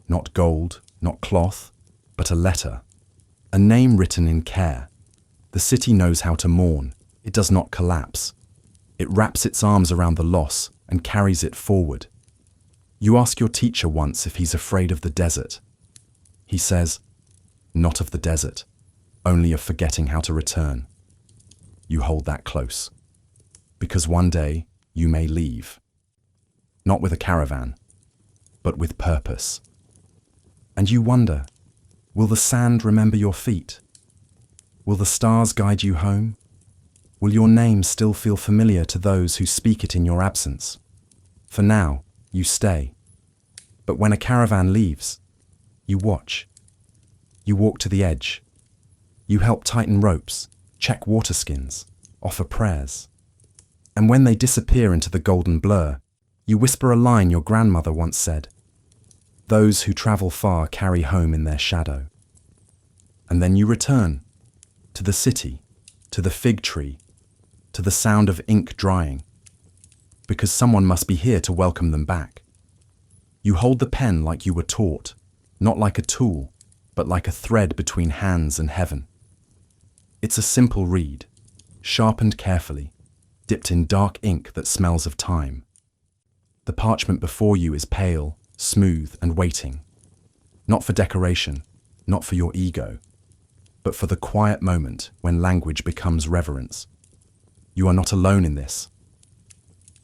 Not gold, not cloth, but a letter. A name written in care. The city knows how to mourn. It does not collapse. It wraps its arms around the loss and carries it forward. You ask your teacher once if he's afraid of the desert. He says, not of the desert, only of forgetting how to return. You hold that close, because one day you may leave. Not with a caravan, but with purpose. And you wonder, will the sand remember your feet? Will the stars guide you home? Will your name still feel familiar to those who speak it in your absence? For now, you stay. But when a caravan leaves, you watch. You walk to the edge. You help tighten ropes, check water skins, offer prayers. And when they disappear into the golden blur, you whisper a line your grandmother once said. Those who travel far carry home in their shadow. And then you return to the city, to the fig tree, to the sound of ink drying. because someone must be here to welcome them back. You hold the pen like you were taught, not like a tool, but like a thread between hands and heaven. It's a simple read, sharpened carefully, dipped in dark ink that smells of time. The parchment before you is pale, smooth, and waiting. Not for decoration, not for your ego, but for the quiet moment when language becomes reverence. You are not alone in this.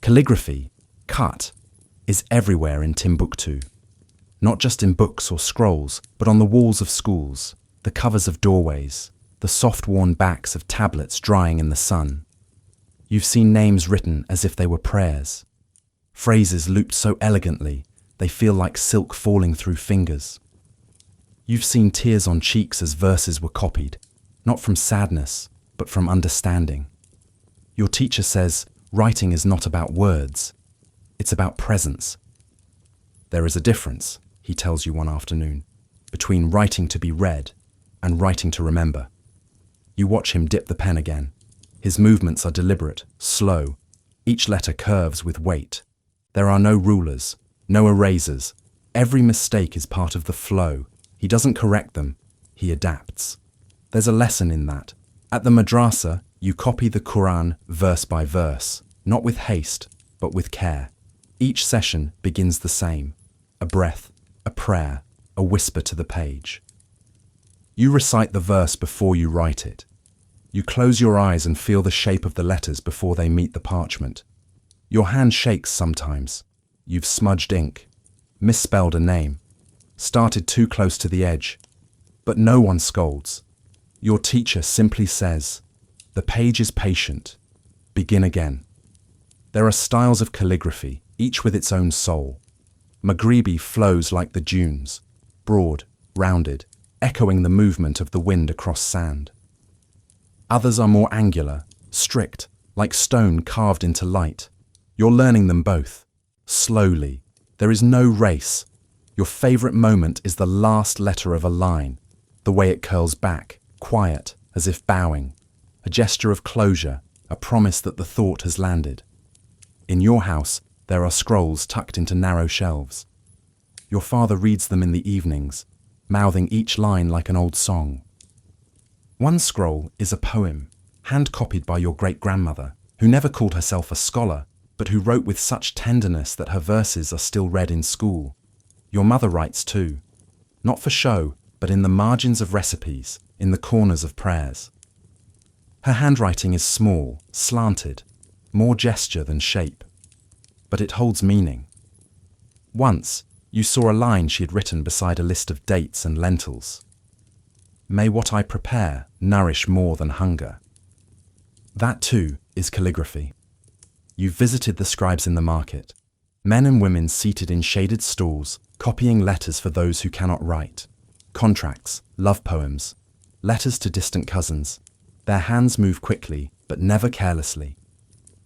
Calligraphy, cut, is everywhere in Timbuktu. Not just in books or scrolls, but on the walls of schools, the covers of doorways, the soft-worn backs of tablets drying in the sun. You've seen names written as if they were prayers. Phrases looped so elegantly, they feel like silk falling through fingers. You've seen tears on cheeks as verses were copied, not from sadness, but from understanding. Your teacher says, writing is not about words, it's about presence. There is a difference, he tells you one afternoon, between writing to be read and writing to remember. You watch him dip the pen again. His movements are deliberate, slow. Each letter curves with weight. There are no rulers, no erasers. Every mistake is part of the flow. He doesn't correct them, he adapts. There's a lesson in that. At the madrasa, you copy the Quran verse by verse, not with haste, but with care. Each session begins the same. A breath, a prayer, a whisper to the page. You recite the verse before you write it. You close your eyes and feel the shape of the letters before they meet the parchment. Your hand shakes sometimes. You've smudged ink, misspelled a name, started too close to the edge. But no one scolds. Your teacher simply says, "The page is patient. Begin again." There are styles of calligraphy, each with its own soul. Maghribi flows like the dunes, broad, rounded, echoing the movement of the wind across sand. Others are more angular, strict, like stone carved into light. You're learning them both, slowly. There is no race. Your favorite moment is the last letter of a line, the way it curls back, quiet, as if bowing, a gesture of closure, a promise that the thought has landed. In your house, there are scrolls tucked into narrow shelves. Your father reads them in the evenings, mouthing each line like an old song. One scroll is a poem, hand-copied by your great-grandmother, who never called herself a scholar, but who wrote with such tenderness that her verses are still read in school. Your mother writes too, not for show, but in the margins of recipes, in the corners of prayers. Her handwriting is small, slanted, more gesture than shape, but it holds meaning. Once, you saw a line she had written beside a list of dates and lentils. "May what I prepare nourish more than hunger." That too is calligraphy. You've visited the scribes in the market, men and women seated in shaded stalls, copying letters for those who cannot write, contracts, love poems, letters to distant cousins. Their hands move quickly, but never carelessly.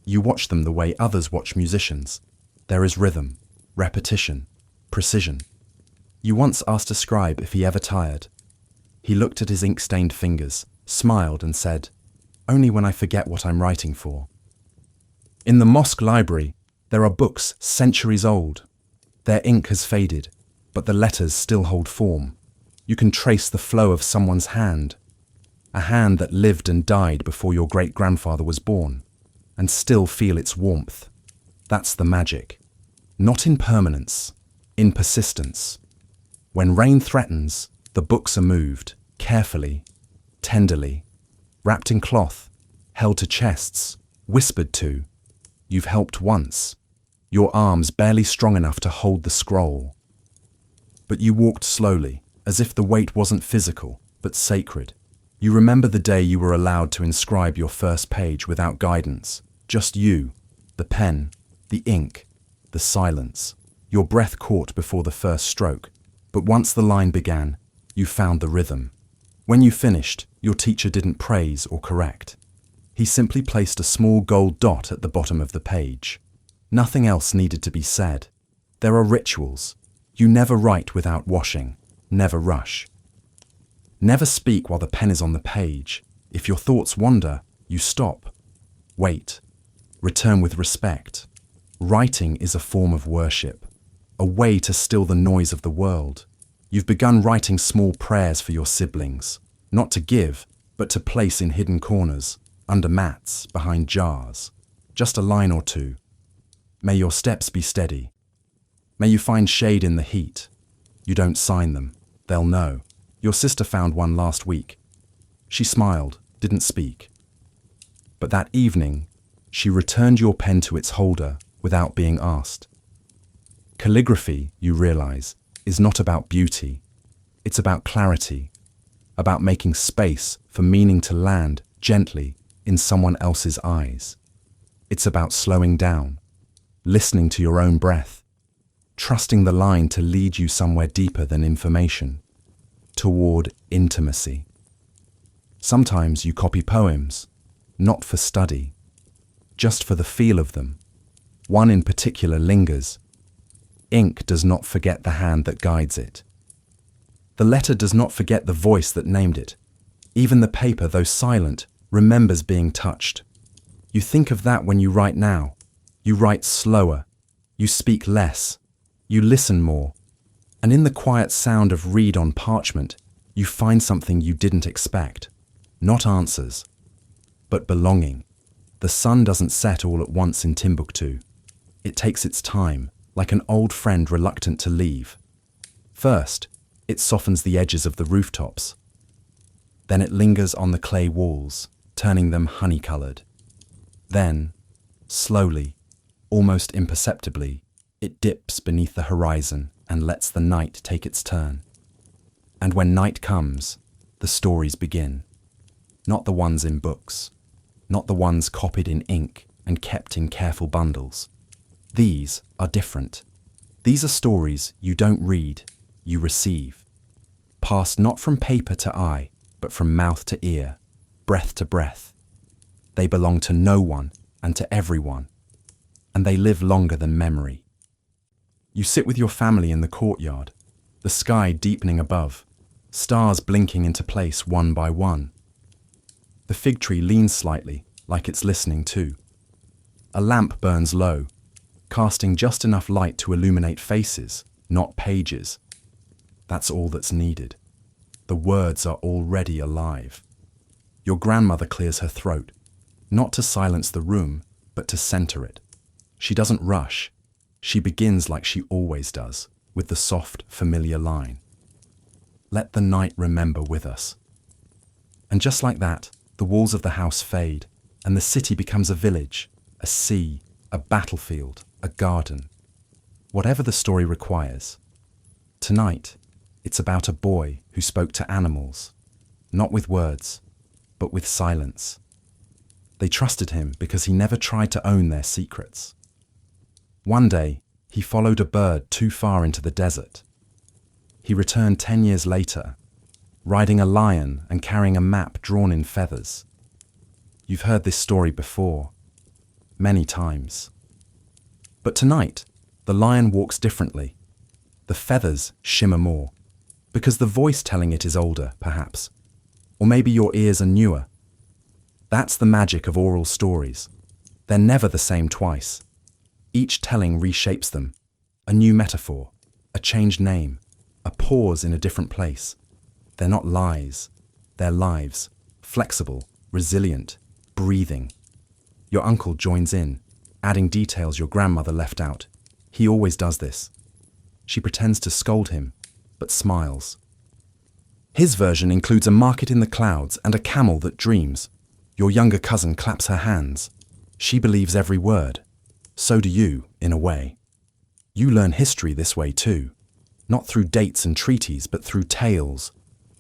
You watch them the way others watch musicians. There is rhythm, repetition, precision. You once asked a scribe if he ever tired. He looked at his ink-stained fingers, smiled and said, "Only when I forget what I'm writing for." In the mosque library, there are books centuries old. Their ink has faded, but the letters still hold form. You can trace the flow of someone's hand, a hand that lived and died before your great-grandfather was born, and still feel its warmth. That's the magic. Not in permanence, in persistence. When rain threatens, the books are moved, carefully, tenderly, wrapped in cloth, held to chests, whispered to. You've helped once, your arms barely strong enough to hold the scroll. But you walked slowly, as if the weight wasn't physical, but sacred. You remember the day you were allowed to inscribe your first page without guidance. Just you, the pen, the ink, the silence. Your breath caught before the first stroke, but once the line began, you found the rhythm. When you finished, your teacher didn't praise or correct. He simply placed a small gold dot at the bottom of the page. Nothing else needed to be said. There are rituals. You never write without washing, never rush. Never speak while the pen is on the page. If your thoughts wander, you stop. Wait. Return with respect. Writing is a form of worship, a way to still the noise of the world. You've begun writing small prayers for your siblings, not to give, but to place in hidden corners, under mats, behind jars. Just a line or two. May your steps be steady. May you find shade in the heat. You don't sign them. They'll know. Your sister found one last week. She smiled, didn't speak. But that evening, she returned your pen to its holder without being asked. Calligraphy, you realize, is not about beauty. It's about clarity, about making space for meaning to land gently in someone else's eyes. It's about slowing down, listening to your own breath, trusting the line to lead you somewhere deeper than information, toward intimacy. Sometimes you copy poems, not for study, just for the feel of them. One in particular lingers. Ink does not forget the hand that guides it. The letter does not forget the voice that named it. Even the paper, though silent, remembers being touched. You think of that when you write now. You write slower. You speak less. You listen more. And in the quiet sound of reed on parchment, you find something you didn't expect. Not answers, but belonging. The sun doesn't set all at once in Timbuktu. It takes its time, like an old friend reluctant to leave. First, it softens the edges of the rooftops. Then it lingers on the clay walls, turning them honey-colored. Then, slowly, almost imperceptibly, it dips beneath the horizon and lets the night take its turn. And when night comes, the stories begin. Not the ones in books, not the ones copied in ink and kept in careful bundles. These are different. These are stories you don't read, you receive. Passed not from paper to eye, but from mouth to ear, breath to breath. They belong to no one and to everyone, and they live longer than memory. You sit with your family in the courtyard, the sky deepening above, stars blinking into place one by one. The fig tree leans slightly, like it's listening too. A lamp burns low, casting just enough light to illuminate faces, not pages. That's all that's needed. The words are already alive. Your grandmother clears her throat, not to silence the room, but to center it. She doesn't rush. She begins like she always does, with the soft, familiar line. Let the night remember with us. And just like that, the walls of the house fade, and the city becomes a village, a sea, a battlefield, a garden. Whatever the story requires. Tonight, it's about a boy who spoke to animals, not with words, but with silence. They trusted him because he never tried to own their secrets. One day, he followed a bird too far into the desert. He returned 10 years later, riding a lion and carrying a map drawn in feathers. You've heard this story before, many times. But tonight, the lion walks differently. The feathers shimmer more, because the voice telling it is older, perhaps. Or maybe your ears are newer. That's the magic of oral stories. They're never the same twice. Each telling reshapes them. A new metaphor, a changed name, a pause in a different place. They're not lies. They're lives, flexible, resilient, breathing. Your uncle joins in, adding details your grandmother left out. He always does this. She pretends to scold him, but smiles. His version includes a market in the clouds and a camel that dreams. Your younger cousin claps her hands. She believes every word. So do you, in a way. You learn history this way too, not through dates and treaties, but through tales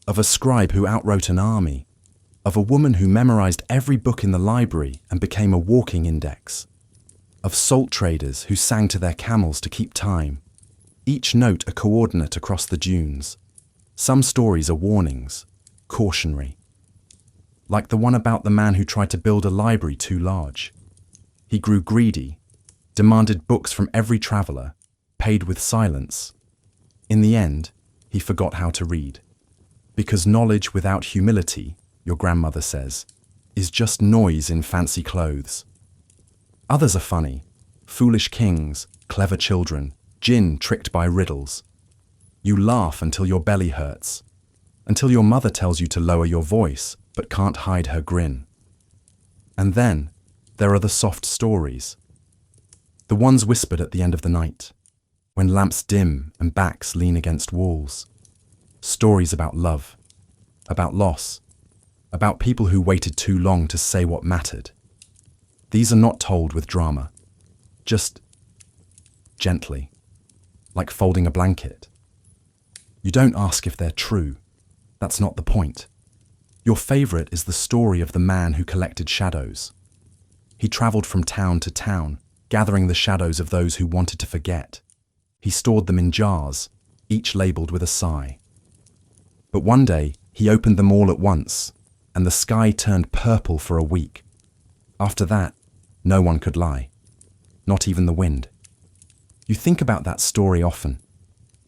of a scribe who outwrote an army, of a woman who memorized every book in the library and became a walking index, of salt traders who sang to their camels to keep time, each note a coordinate across the dunes. Some stories are warnings, cautionary, like the one about the man who tried to build a library too large. He grew greedy, demanded books from every traveler, paid with silence. In the end, he forgot how to read. Because knowledge without humility, your grandmother says, is just noise in fancy clothes. Others are funny, foolish kings, clever children, jinn tricked by riddles. You laugh until your belly hurts, until your mother tells you to lower your voice but can't hide her grin. And then there are the soft stories, the ones whispered at the end of the night, when lamps dim and backs lean against walls. Stories about love, about loss, about people who waited too long to say what mattered. These are not told with drama, just gently, like folding a blanket. You don't ask if they're true. That's not the point. Your favorite is the story of the man who collected shadows. He traveled from town to town, gathering the shadows of those who wanted to forget. He stored them in jars, each labeled with a sigh. But one day, he opened them all at once, and the sky turned purple for a week. After that, no one could lie, not even the wind. You think about that story often.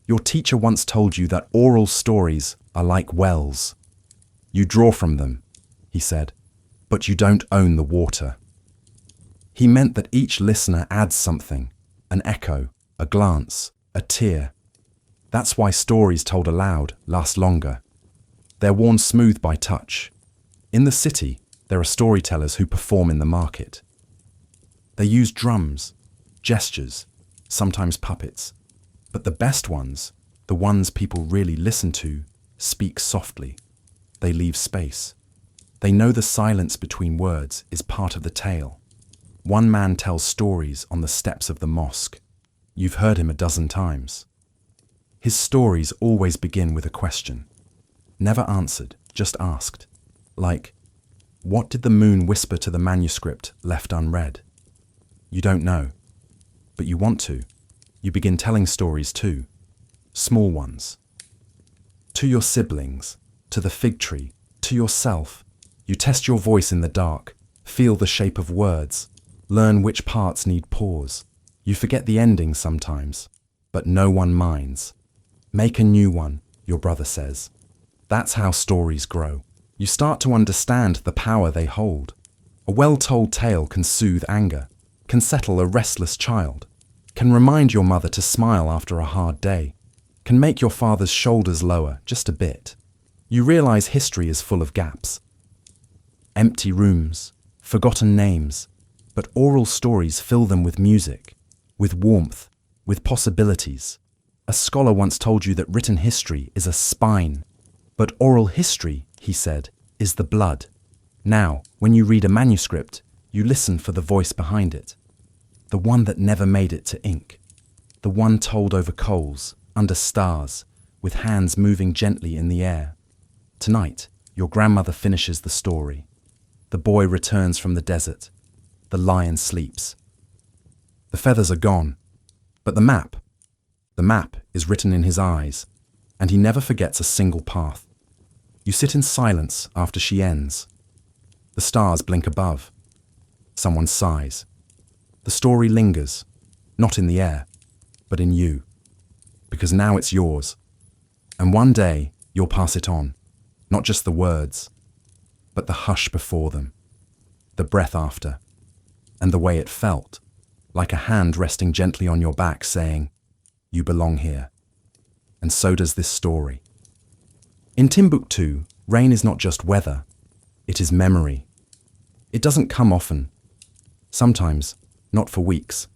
Your teacher once told you that oral stories are like wells. You draw from them, he said, but you don't own the water. He meant that each listener adds something, an echo, a glance, a tear. That's why stories told aloud last longer. They're worn smooth by touch. In the city, there are storytellers who perform in the market. They use drums, gestures, sometimes puppets. But the best ones, the ones people really listen to, speak softly. They leave space. They know the silence between words is part of the tale. One man tells stories on the steps of the mosque. You've heard him a dozen times. His stories always begin with a question. Never answered, just asked. Like, what did the moon whisper to the manuscript left unread? You don't know, but you want to. You begin telling stories too, small ones. To your siblings, to the fig tree, to yourself. You test your voice in the dark, feel the shape of words, learn which parts need pause. You forget the ending sometimes, but no one minds. Make a new one, your brother says. That's how stories grow. You start to understand the power they hold. A well-told tale can soothe anger, can settle a restless child, can remind your mother to smile after a hard day, can make your father's shoulders lower just a bit. You realize history is full of gaps. Empty rooms, forgotten names, but oral stories fill them with music, with warmth, with possibilities. A scholar once told you that written history is a spine, but oral history, he said, is the blood. Now, when you read a manuscript, you listen for the voice behind it. The one that never made it to ink. The one told over coals, under stars, with hands moving gently in the air. Tonight, your grandmother finishes the story. The boy returns from the desert. The lion sleeps. The feathers are gone, but the map is written in his eyes, and he never forgets a single path. You sit in silence after she ends. The stars blink above. Someone sighs. The story lingers, not in the air, but in you, because now it's yours. And one day you'll pass it on, not just the words, but the hush before them, the breath after, and the way it felt, like a hand resting gently on your back saying, you belong here. And so does this story. In Timbuktu, rain is not just weather, it is memory. It doesn't come often. Sometimes, not for weeks.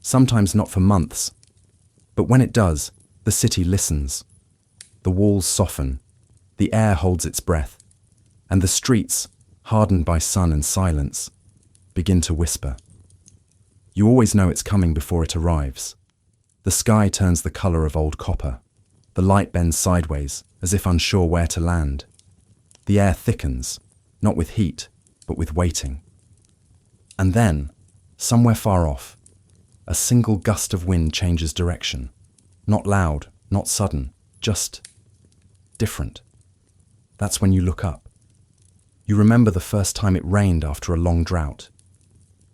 Sometimes not for months. But when it does, the city listens. The walls soften, the air holds its breath, and the streets, hardened by sun and silence, begin to whisper. You always know it's coming before it arrives. The sky turns the color of old copper. The light bends sideways, as if unsure where to land. The air thickens, not with heat, but with waiting. And then, somewhere far off, a single gust of wind changes direction. Not loud, not sudden, just different. That's when you look up. You remember the first time it rained after a long drought.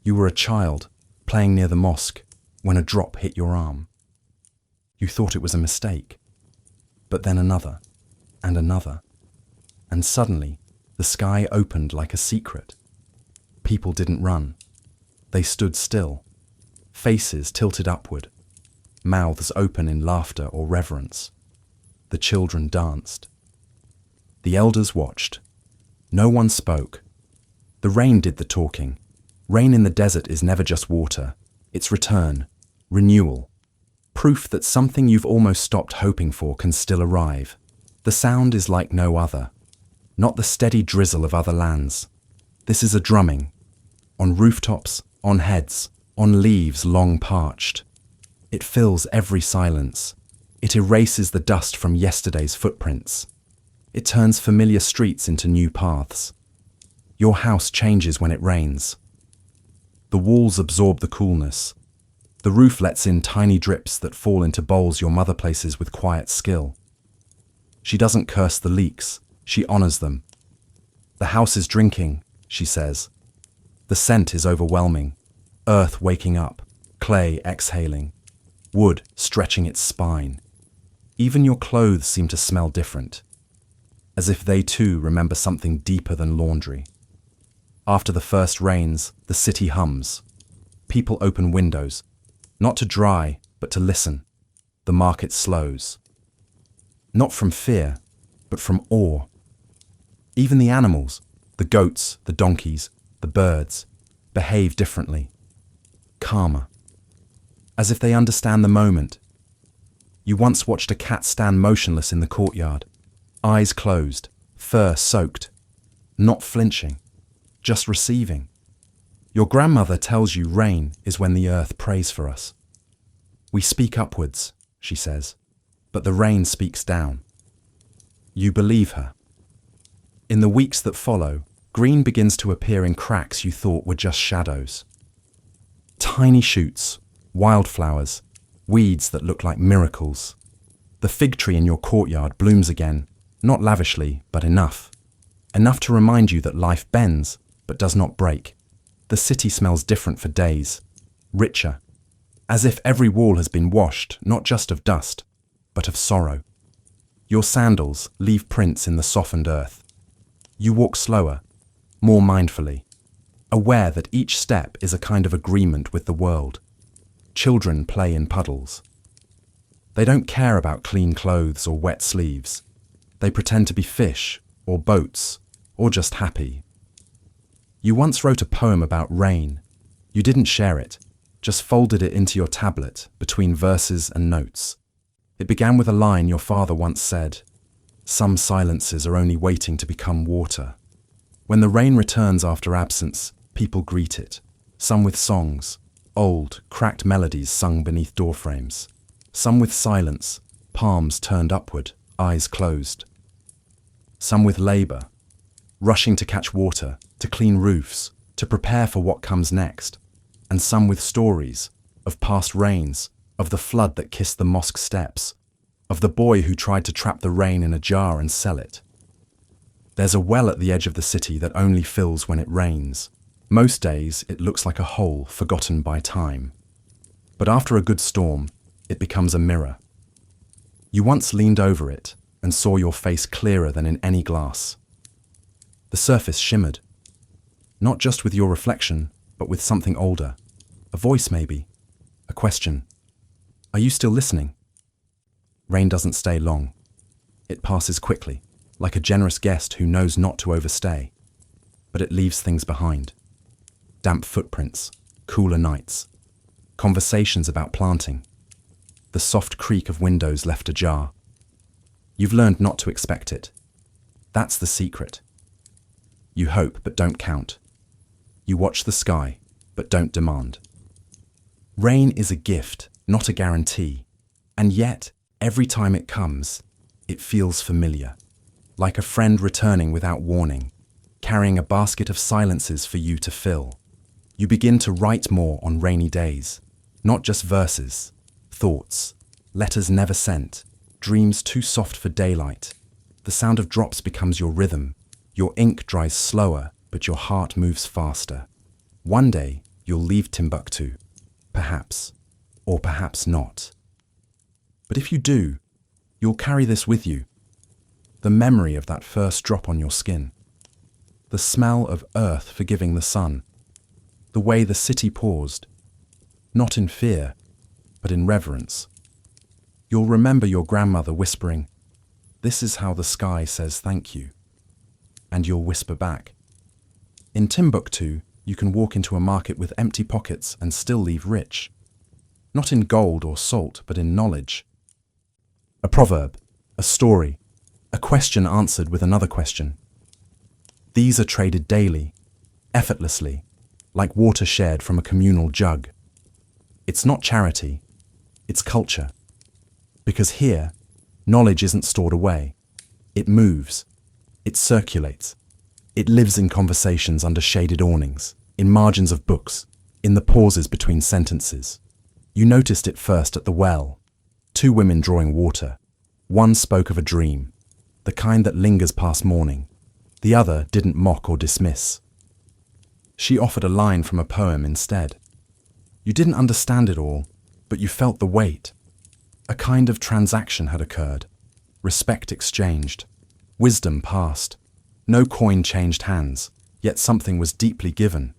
You were a child, playing near the mosque, when a drop hit your arm. You thought it was a mistake. But then another, and another. And suddenly, the sky opened like a secret. People didn't run. They stood still, faces tilted upward, mouths open in laughter or reverence. The children danced. The elders watched. No one spoke. The rain did the talking. Rain in the desert is never just water. It's return, renewal, proof that something you've almost stopped hoping for can still arrive. The sound is like no other, not the steady drizzle of other lands. This is a drumming, on rooftops, on heads, on leaves long parched. It fills every silence. It erases the dust from yesterday's footprints. It turns familiar streets into new paths. Your house changes when it rains. The walls absorb the coolness. The roof lets in tiny drips that fall into bowls your mother places with quiet skill. She doesn't curse the leaks, she honors them. The house is drinking, she says. The scent is overwhelming. Earth waking up, clay exhaling, wood stretching its spine. Even your clothes seem to smell different, as if they too remember something deeper than laundry. After the first rains, the city hums. People open windows, not to dry, but to listen. The market slows. Not from fear, but from awe. Even the animals, the goats, the donkeys, the birds, behave differently, calmer, as if they understand the moment. You once watched a cat stand motionless in the courtyard, eyes closed, fur soaked, not flinching, just receiving. Your grandmother tells you rain is when the earth prays for us. We speak upwards, she says, but the rain speaks down. You believe her. In the weeks that follow, green begins to appear in cracks you thought were just shadows. Tiny shoots, wildflowers, weeds that look like miracles. The fig tree in your courtyard blooms again, not lavishly, but enough. Enough to remind you that life bends, but does not break. The city smells different for days, richer, as if every wall has been washed, not just of dust, but of sorrow. Your sandals leave prints in the softened earth. You walk slower, more mindfully, aware that each step is a kind of agreement with the world. Children play in puddles. They don't care about clean clothes or wet sleeves. They pretend to be fish, or boats, or just happy. You once wrote a poem about rain. You didn't share it, just folded it into your tablet between verses and notes. It began with a line your father once said, "Some silences are only waiting to become water." When the rain returns after absence, people greet it, some with songs, old, cracked melodies sung beneath doorframes, some with silence, palms turned upward, eyes closed. Some with labor, rushing to catch water, to clean roofs, to prepare for what comes next, and some with stories of past rains, of the flood that kissed the mosque steps, of the boy who tried to trap the rain in a jar and sell it. There's a well at the edge of the city that only fills when it rains. Most days it looks like a hole forgotten by time. But after a good storm, it becomes a mirror. You once leaned over it and saw your face clearer than in any glass. The surface shimmered, not just with your reflection, but with something older. A voice maybe, a question. Are you still listening? Rain doesn't stay long. It passes quickly, like a generous guest who knows not to overstay. But it leaves things behind. Damp footprints, cooler nights, conversations about planting, the soft creak of windows left ajar. You've learned not to expect it. That's the secret. You hope but don't count. You watch the sky but don't demand. Rain is a gift, not a guarantee, and yet, every time it comes, it feels familiar, like a friend returning without warning, carrying a basket of silences for you to fill. You begin to write more on rainy days, not just verses, thoughts, letters never sent, dreams too soft for daylight. The sound of drops becomes your rhythm. Your ink dries slower, but your heart moves faster. One day, you'll leave Timbuktu, perhaps, or perhaps not. But if you do, you'll carry this with you. The memory of that first drop on your skin. The smell of earth forgiving the sun. The way the city paused. not in fear, but in reverence. You'll remember your grandmother whispering, "This is how the sky says thank you." And you'll whisper back. In Timbuktu, you can walk into a market with empty pockets and still leave rich. Not in gold or salt, but in knowledge. A proverb, a story, a question answered with another question. These are traded daily, effortlessly, like water shared from a communal jug. It's not charity, it's culture. Because here, knowledge isn't stored away. It moves, it circulates, it lives in conversations under shaded awnings, in margins of books, in the pauses between sentences. You noticed it first at the well. 2 women drawing water. One spoke of a dream, the kind that lingers past morning. The other didn't mock or dismiss. She offered a line from a poem instead. You didn't understand it all, but you felt the weight. A kind of transaction had occurred. Respect exchanged. Wisdom passed. No coin changed hands, yet something was deeply given.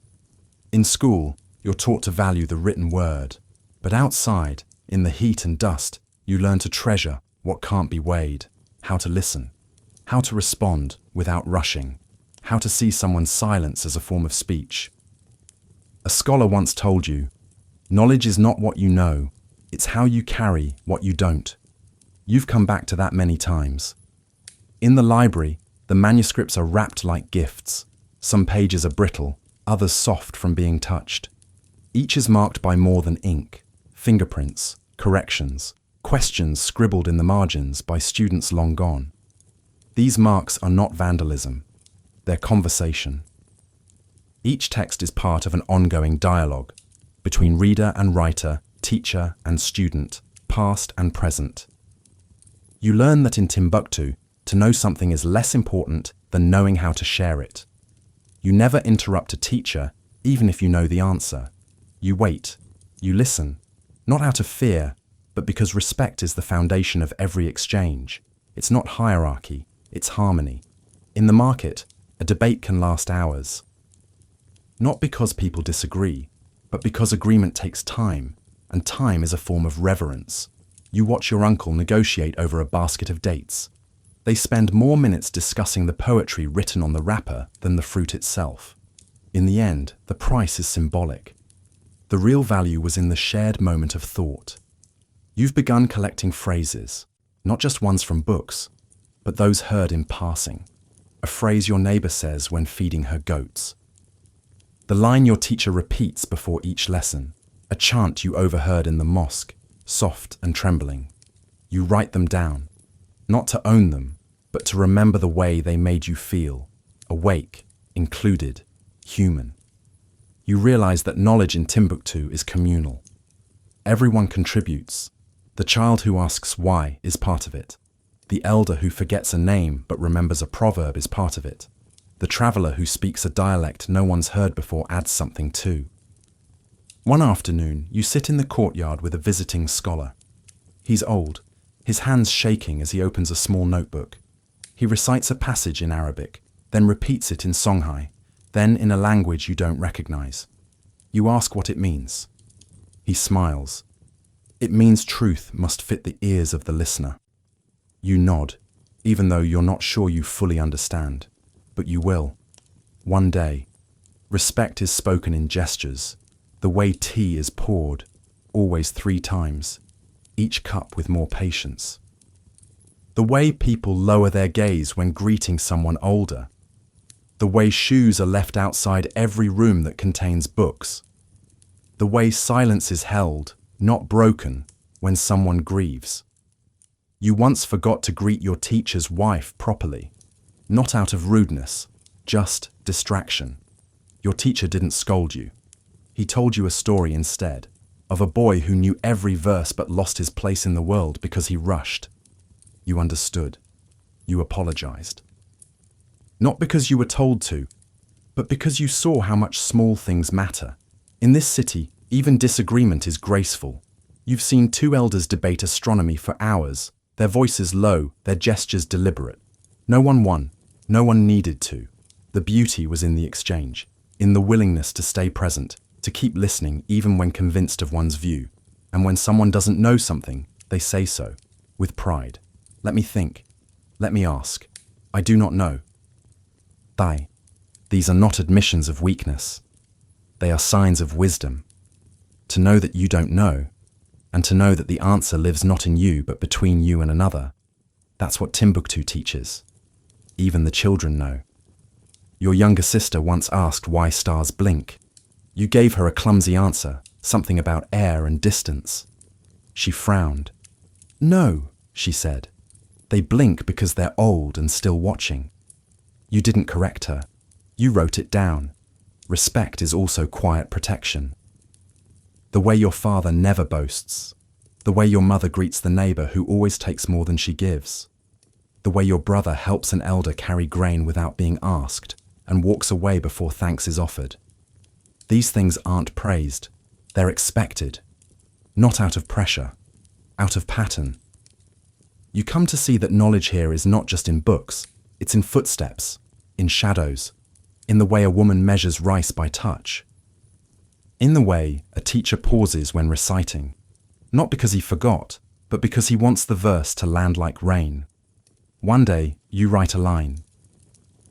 In school, you're taught to value the written word. But outside, in the heat and dust, you learn to treasure what can't be weighed, how to listen, how to respond without rushing, how to see someone's silence as a form of speech. A scholar once told you, knowledge is not what you know, it's how you carry what you don't. You've come back to that many times. In the library, the manuscripts are wrapped like gifts. Some pages are brittle, others soft from being touched. Each is marked by more than ink, fingerprints, corrections, questions scribbled in the margins by students long gone. These marks are not vandalism, they're conversation. Each text is part of an ongoing dialogue between reader and writer, teacher and student, past and present. You learn that in Timbuktu, to know something is less important than knowing how to share it. You never interrupt a teacher, even if you know the answer. You wait, you listen, not out of fear, but because respect is the foundation of every exchange. It's not hierarchy, it's harmony. In the market, a debate can last hours. Not because people disagree, but because agreement takes time, and time is a form of reverence. You watch your uncle negotiate over a basket of dates. They spend more minutes discussing the poetry written on the wrapper than the fruit itself. In the end, the price is symbolic. The real value was in the shared moment of thought. You've begun collecting phrases, not just ones from books, but those heard in passing. A phrase your neighbor says when feeding her goats. The line your teacher repeats before each lesson. A chant you overheard in the mosque, soft and trembling. You write them down, not to own them, but to remember the way they made you feel, awake, included, human. You realize that knowledge in Timbuktu is communal. Everyone contributes. The child who asks why is part of it. The elder who forgets a name but remembers a proverb is part of it. The traveler who speaks a dialect no one's heard before adds something too. One afternoon, you sit in the courtyard with a visiting scholar. He's old, his hands shaking as he opens a small notebook. He recites a passage in Arabic, then repeats it in Songhai, then in a language you don't recognize. You ask what it means. He smiles. It means truth must fit the ears of the listener. You nod, even though you're not sure you fully understand. But you will. One day. Respect is spoken in gestures. The way tea is poured, always 3 times, each cup with more patience. The way people lower their gaze when greeting someone older. The way shoes are left outside every room that contains books. The way silence is held, not broken, when someone grieves. You once forgot to greet your teacher's wife properly, not out of rudeness, just distraction. Your teacher didn't scold you. He told you a story instead, of a boy who knew every verse but lost his place in the world because he rushed. You understood. You apologized. Not because you were told to, but because you saw how much small things matter. In this city, even disagreement is graceful. You've seen 2 elders debate astronomy for hours, their voices low, their gestures deliberate. No one won, no one needed to. The beauty was in the exchange, in the willingness to stay present, to keep listening even when convinced of one's view, and when someone doesn't know something, they say so, with pride. Let me think. Let me ask. I do not know. Thai. These are not admissions of weakness. They are signs of wisdom. To know that you don't know, and to know that the answer lives not in you but between you and another. That's what Timbuktu teaches. Even the children know. Your younger sister once asked why stars blink. You gave her a clumsy answer, something about air and distance. She frowned. No, she said. They blink because they're old and still watching. You didn't correct her. You wrote it down. Respect is also quiet protection. The way your father never boasts. The way your mother greets the neighbor who always takes more than she gives. The way your brother helps an elder carry grain without being asked and walks away before thanks is offered. These things aren't praised. They're expected. Not out of pressure, out of pattern. You come to see that knowledge here is not just in books, it's in footsteps, in shadows, in the way a woman measures rice by touch. In the way a teacher pauses when reciting, not because he forgot, but because he wants the verse to land like rain. One day, you write a line.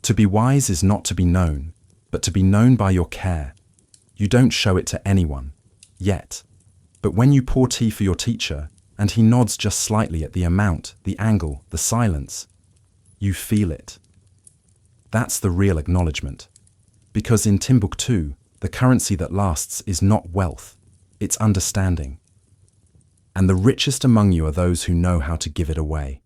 To be wise is not to be known, but to be known by your care. You don't show it to anyone, yet. But when you pour tea for your teacher, and he nods just slightly at the amount, the angle, the silence, you feel it. That's the real acknowledgement. Because in Timbuktu, the currency that lasts is not wealth, it's understanding. And the richest among you are those who know how to give it away.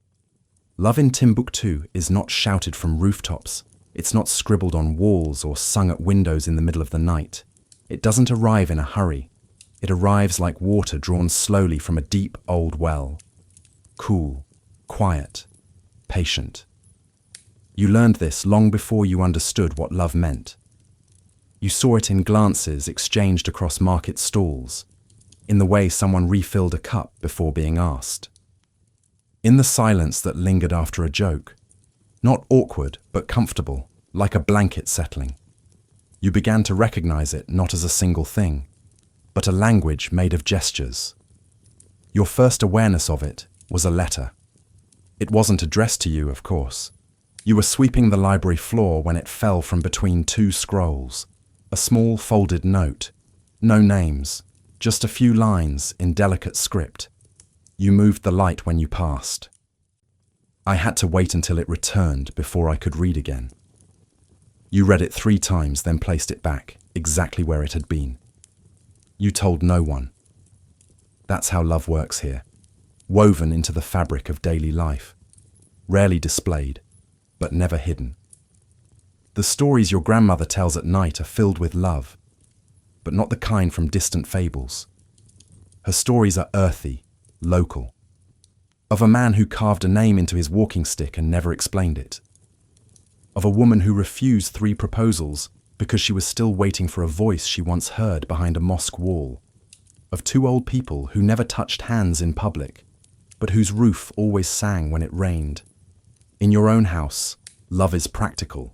Love in Timbuktu is not shouted from rooftops. It's not scribbled on walls or sung at windows in the middle of the night. It doesn't arrive in a hurry. It arrives like water drawn slowly from a deep old well. Cool, quiet, patient. You learned this long before you understood what love meant. You saw it in glances exchanged across market stalls, in the way someone refilled a cup before being asked, in the silence that lingered after a joke, not awkward but comfortable, like a blanket settling. You began to recognize it not as a single thing, but a language made of gestures. Your first awareness of it was a letter. It wasn't addressed to you, of course. You were sweeping the library floor when it fell from between two scrolls, a small folded note, no names, just a few lines in delicate script. You moved the light when you passed. I had to wait until it returned before I could read again. You read it 3 times, then placed it back, exactly where it had been. You told no one. That's how love works here, woven into the fabric of daily life, rarely displayed, but never hidden. The stories your grandmother tells at night are filled with love, but not the kind from distant fables. Her stories are earthy, local, of a man who carved a name into his walking stick and never explained it, of a woman who refused 3 proposals because she was still waiting for a voice she once heard behind a mosque wall, of 2 old people who never touched hands in public, but whose roof always sang when it rained. In your own house, love is practical.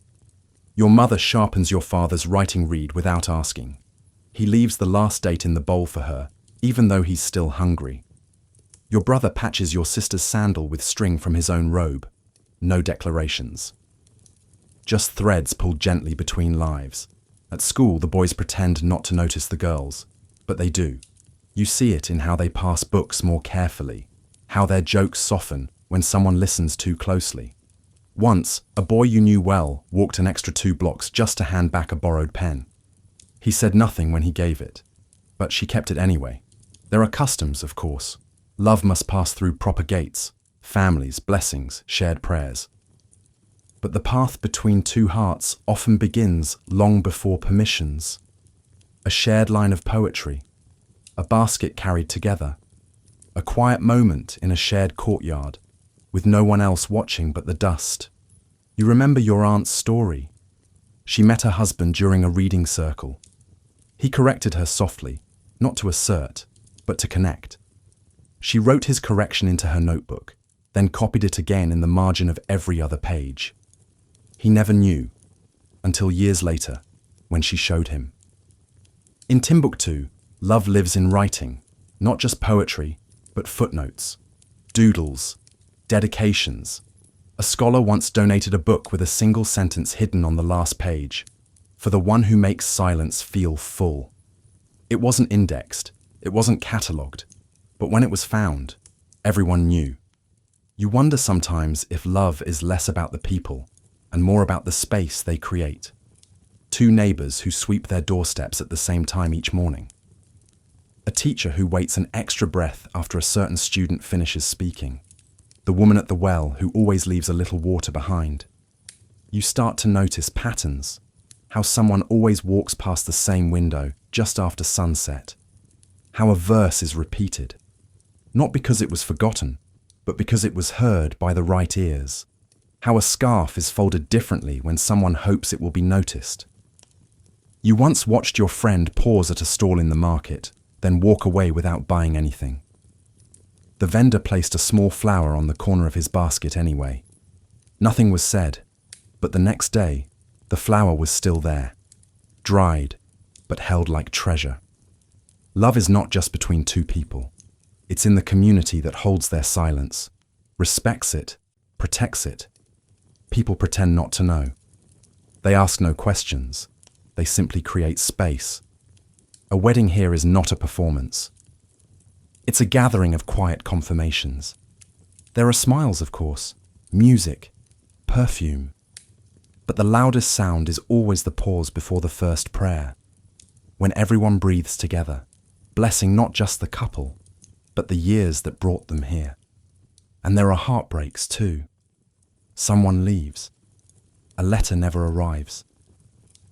Your mother sharpens your father's writing reed without asking. He leaves the last date in the bowl for her, even though he's still hungry. Your brother patches your sister's sandal with string from his own robe. No declarations. Just threads pulled gently between lives. At school, the boys pretend not to notice the girls, but they do. You see it in how they pass books more carefully, how their jokes soften when someone listens too closely. Once, a boy you knew well walked an extra 2 blocks just to hand back a borrowed pen. He said nothing when he gave it, but she kept it anyway. There are customs, of course. Love must pass through proper gates, families, blessings, shared prayers. But the path between 2 hearts often begins long before permissions. A shared line of poetry, a basket carried together, a quiet moment in a shared courtyard, with no one else watching but the dust. You remember your aunt's story. She met her husband during a reading circle. He corrected her softly, not to assert, but to connect. She wrote his correction into her notebook, then copied it again in the margin of every other page. He never knew, until years later, when she showed him. In Timbuktu, love lives in writing, not just poetry, but footnotes, doodles, dedications. A scholar once donated a book with a single sentence hidden on the last page, for the one who makes silence feel full. It wasn't indexed, it wasn't catalogued, but when it was found, everyone knew. You wonder sometimes if love is less about the people and more about the space they create. Two neighbors who sweep their doorsteps at the same time each morning. A teacher who waits an extra breath after a certain student finishes speaking. The woman at the well who always leaves a little water behind. You start to notice patterns, how someone always walks past the same window just after sunset, how a verse is repeated, not because it was forgotten, but because it was heard by the right ears, how a scarf is folded differently when someone hopes it will be noticed. You once watched your friend pause at a stall in the market, then walk away without buying anything. The vendor placed a small flower on the corner of his basket anyway. Nothing was said, but the next day, the flower was still there, dried, but held like treasure. Love is not just between two people. It's in the community that holds their silence, respects it, protects it. People pretend not to know. They ask no questions. They simply create space. A wedding here is not a performance. It's a gathering of quiet confirmations. There are smiles, of course, music, perfume. But the loudest sound is always the pause before the first prayer, when everyone breathes together, blessing not just the couple, but the years that brought them here. And there are heartbreaks too. Someone leaves. A letter never arrives.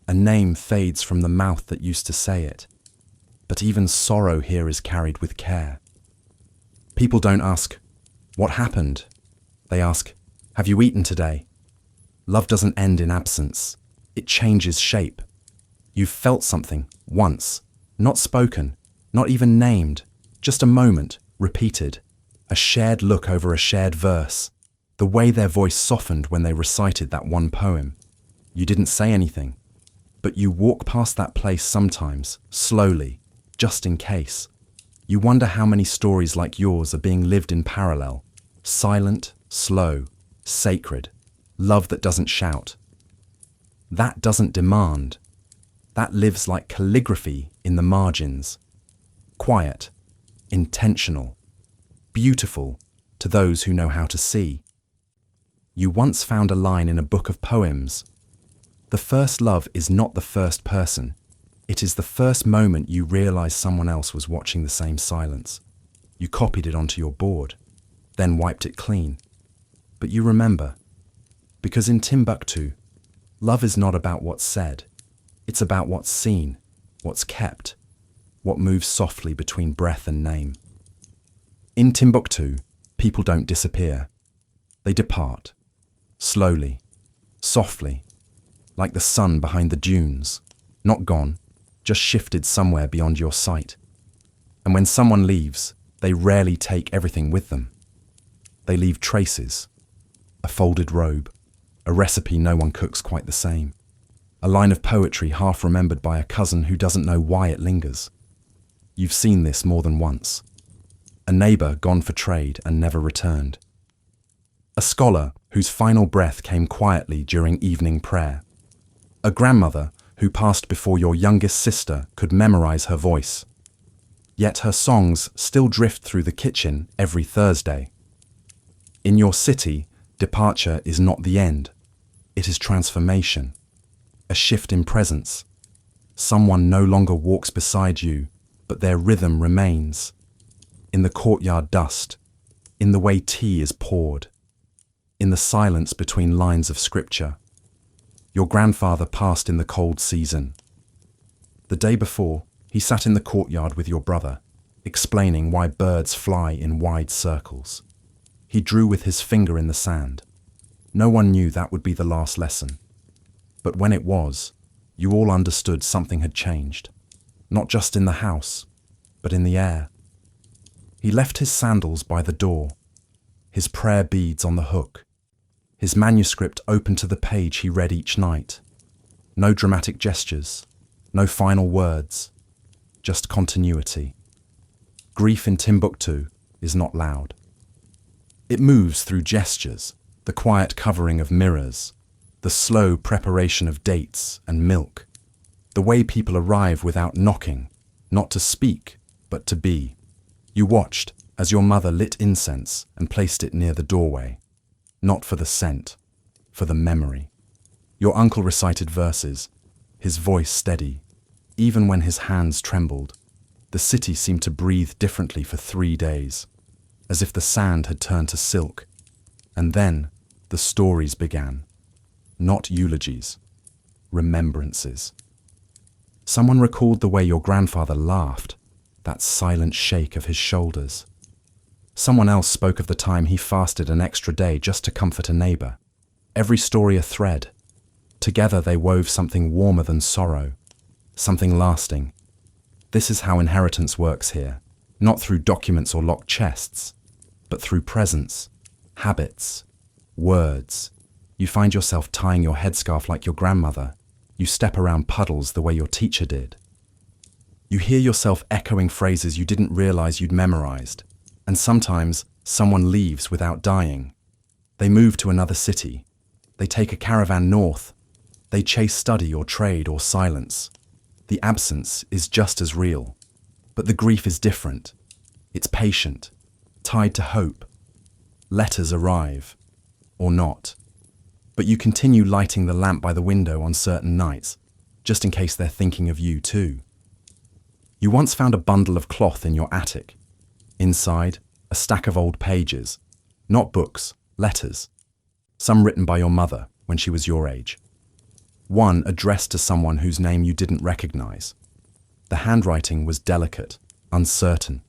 A name fades from the mouth that used to say it. But even sorrow here is carried with care. People don't ask, "What happened?" They ask, "Have you eaten today?" Love doesn't end in absence. It changes shape. You've felt something once, not spoken, not even named, just a moment, repeated. A shared look over a shared verse. The way their voice softened when they recited that one poem. You didn't say anything. But you walk past that place sometimes, slowly, just in case. You wonder how many stories like yours are being lived in parallel. Silent, slow, sacred. Love that doesn't shout. That doesn't demand. That lives like calligraphy in the margins. Quiet, intentional, beautiful to those who know how to see. You once found a line in a book of poems. The first love is not the first person. It is the first moment you realize someone else was watching the same silence. You copied it onto your board, then wiped it clean. But you remember, because in Timbuktu, love is not about what's said. It's about what's seen, what's kept, what moves softly between breath and name. In Timbuktu, people don't disappear. They depart, slowly, softly, like the sun behind the dunes, not gone, just shifted somewhere beyond your sight. And when someone leaves, they rarely take everything with them. They leave traces, a folded robe, a recipe no one cooks quite the same, a line of poetry half remembered by a cousin who doesn't know why it lingers. You've seen this more than once. A neighbor gone for trade and never returned. A scholar whose final breath came quietly during evening prayer. A grandmother who passed before your youngest sister could memorize her voice. Yet her songs still drift through the kitchen every Thursday. In your city, departure is not the end. It is transformation, a shift in presence. Someone no longer walks beside you, but their rhythm remains. In the courtyard dust, in the way tea is poured, in the silence between lines of scripture. Your grandfather passed in the cold season. The day before, he sat in the courtyard with your brother, explaining why birds fly in wide circles. He drew with his finger in the sand. No one knew that would be the last lesson. But when it was, you all understood something had changed. Not just in the house, but in the air. He left his sandals by the door, his prayer beads on the hook, his manuscript open to the page he read each night. No dramatic gestures, no final words, just continuity. Grief in Timbuktu is not loud. It moves through gestures, the quiet covering of mirrors, the slow preparation of dates and milk, the way people arrive without knocking, not to speak, but to be. You watched as your mother lit incense and placed it near the doorway, not for the scent, for the memory. Your uncle recited verses, his voice steady. Even when his hands trembled, the city seemed to breathe differently for 3 days, as if the sand had turned to silk. And then the stories began. Not eulogies, remembrances. Someone recalled the way your grandfather laughed, that silent shake of his shoulders. Someone else spoke of the time he fasted an extra day just to comfort a neighbor. Every story a thread. Together they wove something warmer than sorrow, something lasting. This is how inheritance works here, not through documents or locked chests, but through presence, habits, words. You find yourself tying your headscarf like your grandmother. You step around puddles the way your teacher did. You hear yourself echoing phrases you didn't realize you'd memorized. And sometimes someone leaves without dying. They move to another city. They take a caravan north. They chase study or trade or silence. The absence is just as real. But the grief is different. It's patient, tied to hope. Letters arrive, or not. But you continue lighting the lamp by the window on certain nights, just in case they're thinking of you too. You once found a bundle of cloth in your attic. Inside, a stack of old pages. Not books, letters. Some written by your mother when she was your age. One addressed to someone whose name you didn't recognize. The handwriting was delicate, uncertain,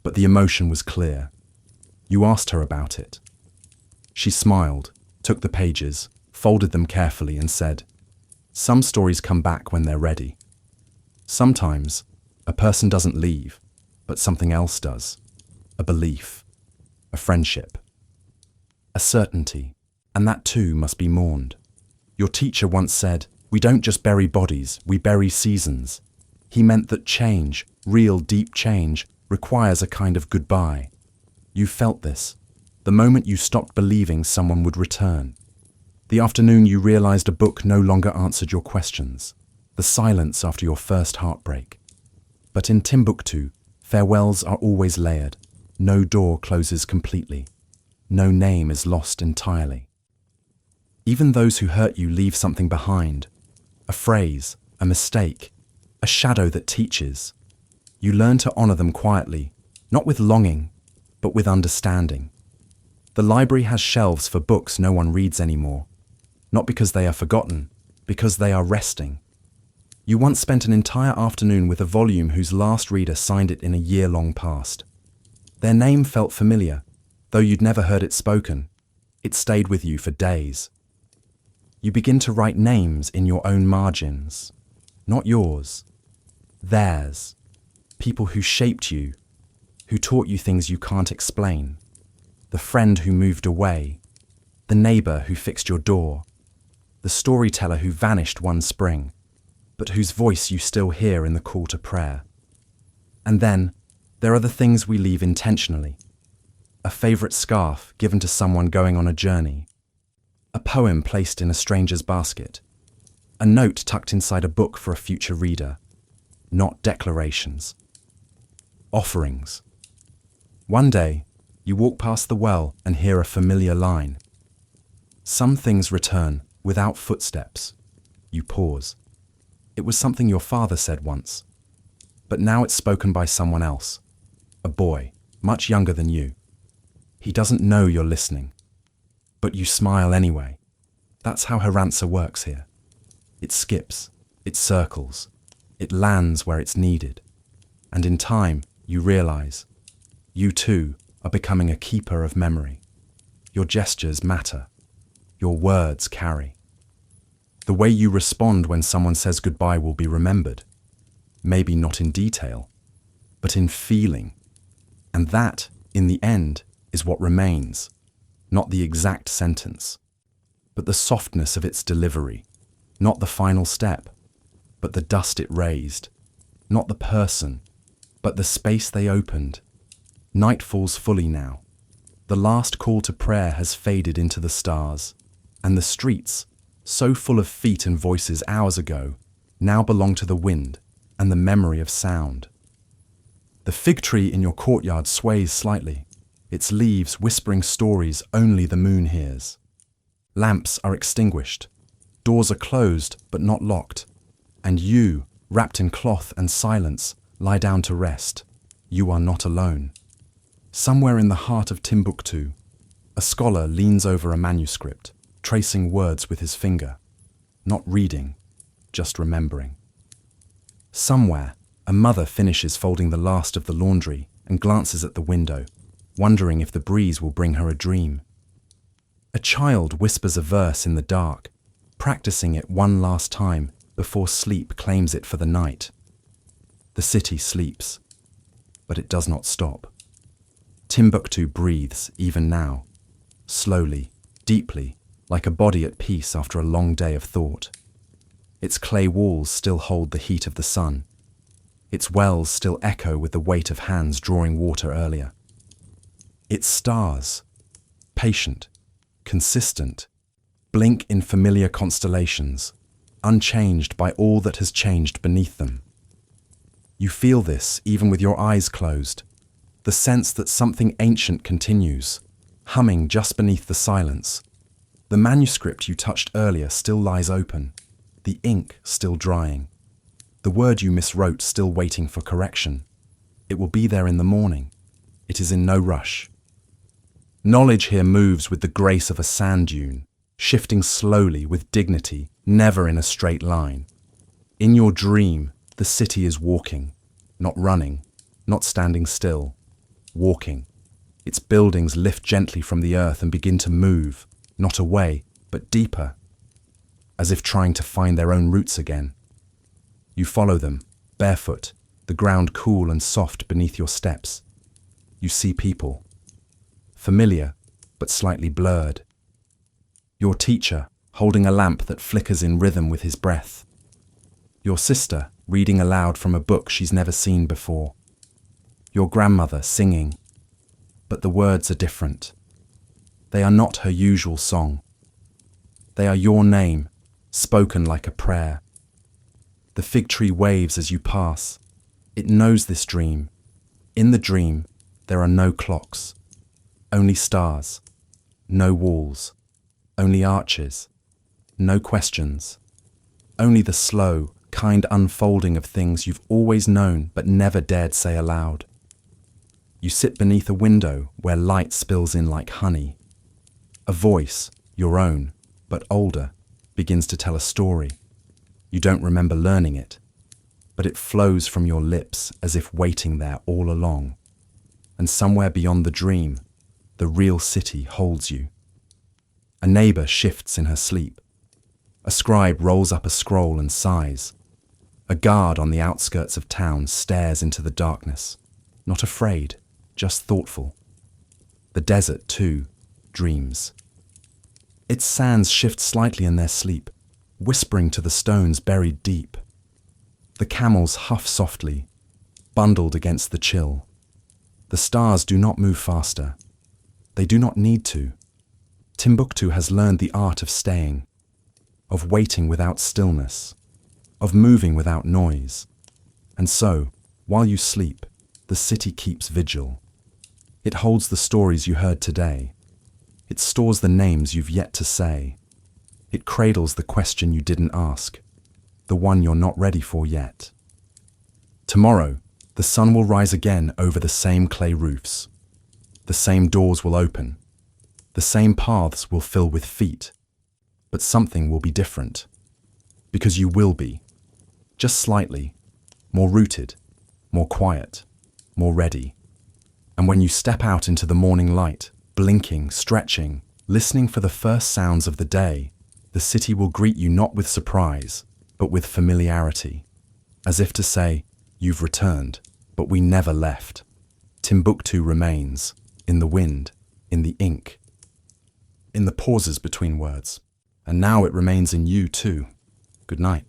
but the emotion was clear. You asked her about it. She smiled, took the pages, folded them carefully and said, "Some stories come back when they're ready. Sometimes a person doesn't leave, but something else does. A belief, a friendship, a certainty, and that too must be mourned." Your teacher once said, "We don't just bury bodies, we bury seasons." He meant that change, real deep change, requires a kind of goodbye. You felt this, the moment you stopped believing someone would return. The afternoon you realized a book no longer answered your questions. The silence after your first heartbreak. But in Timbuktu, farewells are always layered. No door closes completely. No name is lost entirely. Even those who hurt you leave something behind. A phrase, a mistake, a shadow that teaches. You learn to honor them quietly, not with longing, but with understanding. The library has shelves for books no one reads anymore. Not because they are forgotten, because they are resting. You once spent an entire afternoon with a volume whose last reader signed it in a year-long past. Their name felt familiar, though you'd never heard it spoken. It stayed with you for days. You begin to write names in your own margins. Not yours. Theirs. People who shaped you, who taught you things you can't explain. The friend who moved away. The neighbor who fixed your door. The storyteller who vanished one spring, but whose voice you still hear in the call to prayer. And then, there are the things we leave intentionally. A favorite scarf given to someone going on a journey. A poem placed in a stranger's basket. A note tucked inside a book for a future reader. Not declarations. Offerings. One day, you walk past the well and hear a familiar line. Some things return without footsteps. You pause. It was something your father said once, but now it's spoken by someone else. A boy, much younger than you. He doesn't know you're listening, but you smile anyway. That's how her answer works here. It skips, it circles, it lands where it's needed. And in time, you realize, you too are becoming a keeper of memory. Your gestures matter. Your words carry. The way you respond when someone says goodbye will be remembered. Maybe not in detail, but in feeling. And that, in the end, is what remains. Not the exact sentence, but the softness of its delivery. Not the final step, but the dust it raised. not the person, but the space they opened. Night falls fully now. The last call to prayer has faded into the stars, and the streets, so full of feet and voices hours ago, now belong to the wind and the memory of sound. The fig tree in your courtyard sways slightly, its leaves whispering stories only the moon hears. Lamps are extinguished, doors are closed but not locked, and you, wrapped in cloth and silence, lie down to rest. You are not alone. Somewhere in the heart of Timbuktu, a scholar leans over a manuscript, tracing words with his finger, not reading, just remembering. Somewhere, a mother finishes folding the last of the laundry and glances at the window, wondering if the breeze will bring her a dream. A child whispers a verse in the dark, practicing it one last time before sleep claims it for the night. The city sleeps, but it does not stop. Timbuktu breathes even now, slowly, deeply, like a body at peace after a long day of thought. Its clay walls still hold the heat of the sun. Its wells still echo with the weight of hands drawing water earlier. Its stars, patient, consistent, blink in familiar constellations, unchanged by all that has changed beneath them. You feel this even with your eyes closed, the sense that something ancient continues, humming just beneath the silence. The manuscript you touched earlier still lies open, the ink still drying, the word you miswrote still waiting for correction. It will be there in the morning. It is in no rush. Knowledge here moves with the grace of a sand dune, shifting slowly with dignity, never in a straight line. In your dream, the city is walking, not running, not standing still, walking. Its buildings lift gently from the earth and begin to move, not away, but deeper, as if trying to find their own roots again. You follow them, barefoot, the ground cool and soft beneath your steps. You see people, familiar, but slightly blurred. Your teacher, holding a lamp that flickers in rhythm with his breath. Your sister, reading aloud from a book she's never seen before. Your grandmother, singing. But the words are different. They are not her usual song. They are your name, spoken like a prayer. The fig tree waves as you pass. It knows this dream. In the dream, there are no clocks, only stars, no walls, only arches, no questions, only the slow, kind unfolding of things you've always known but never dared say aloud. You sit beneath a window where light spills in like honey. A voice, your own, but older, begins to tell a story. You don't remember learning it, but it flows from your lips as if waiting there all along. And somewhere beyond the dream, the real city holds you. A neighbor shifts in her sleep. A scribe rolls up a scroll and sighs. A guard on the outskirts of town stares into the darkness, not afraid, just thoughtful. The desert, too, dreams. Its sands shift slightly in their sleep, whispering to the stones buried deep. The camels huff softly, bundled against the chill. The stars do not move faster. They do not need to. Timbuktu has learned the art of staying, of waiting without stillness, of moving without noise. And so, while you sleep, the city keeps vigil. It holds the stories you heard today. It stores the names you've yet to say. It cradles the question you didn't ask, the one you're not ready for yet. Tomorrow, the sun will rise again over the same clay roofs. The same doors will open. The same paths will fill with feet. But something will be different. Because you will be. Just slightly. More rooted. More quiet. More ready. And when you step out into the morning light, blinking, stretching, listening for the first sounds of the day, the city will greet you not with surprise, but with familiarity. As if to say, you've returned, but we never left. Timbuktu remains, in the wind, in the ink, in the pauses between words. And now it remains in you too. Good night.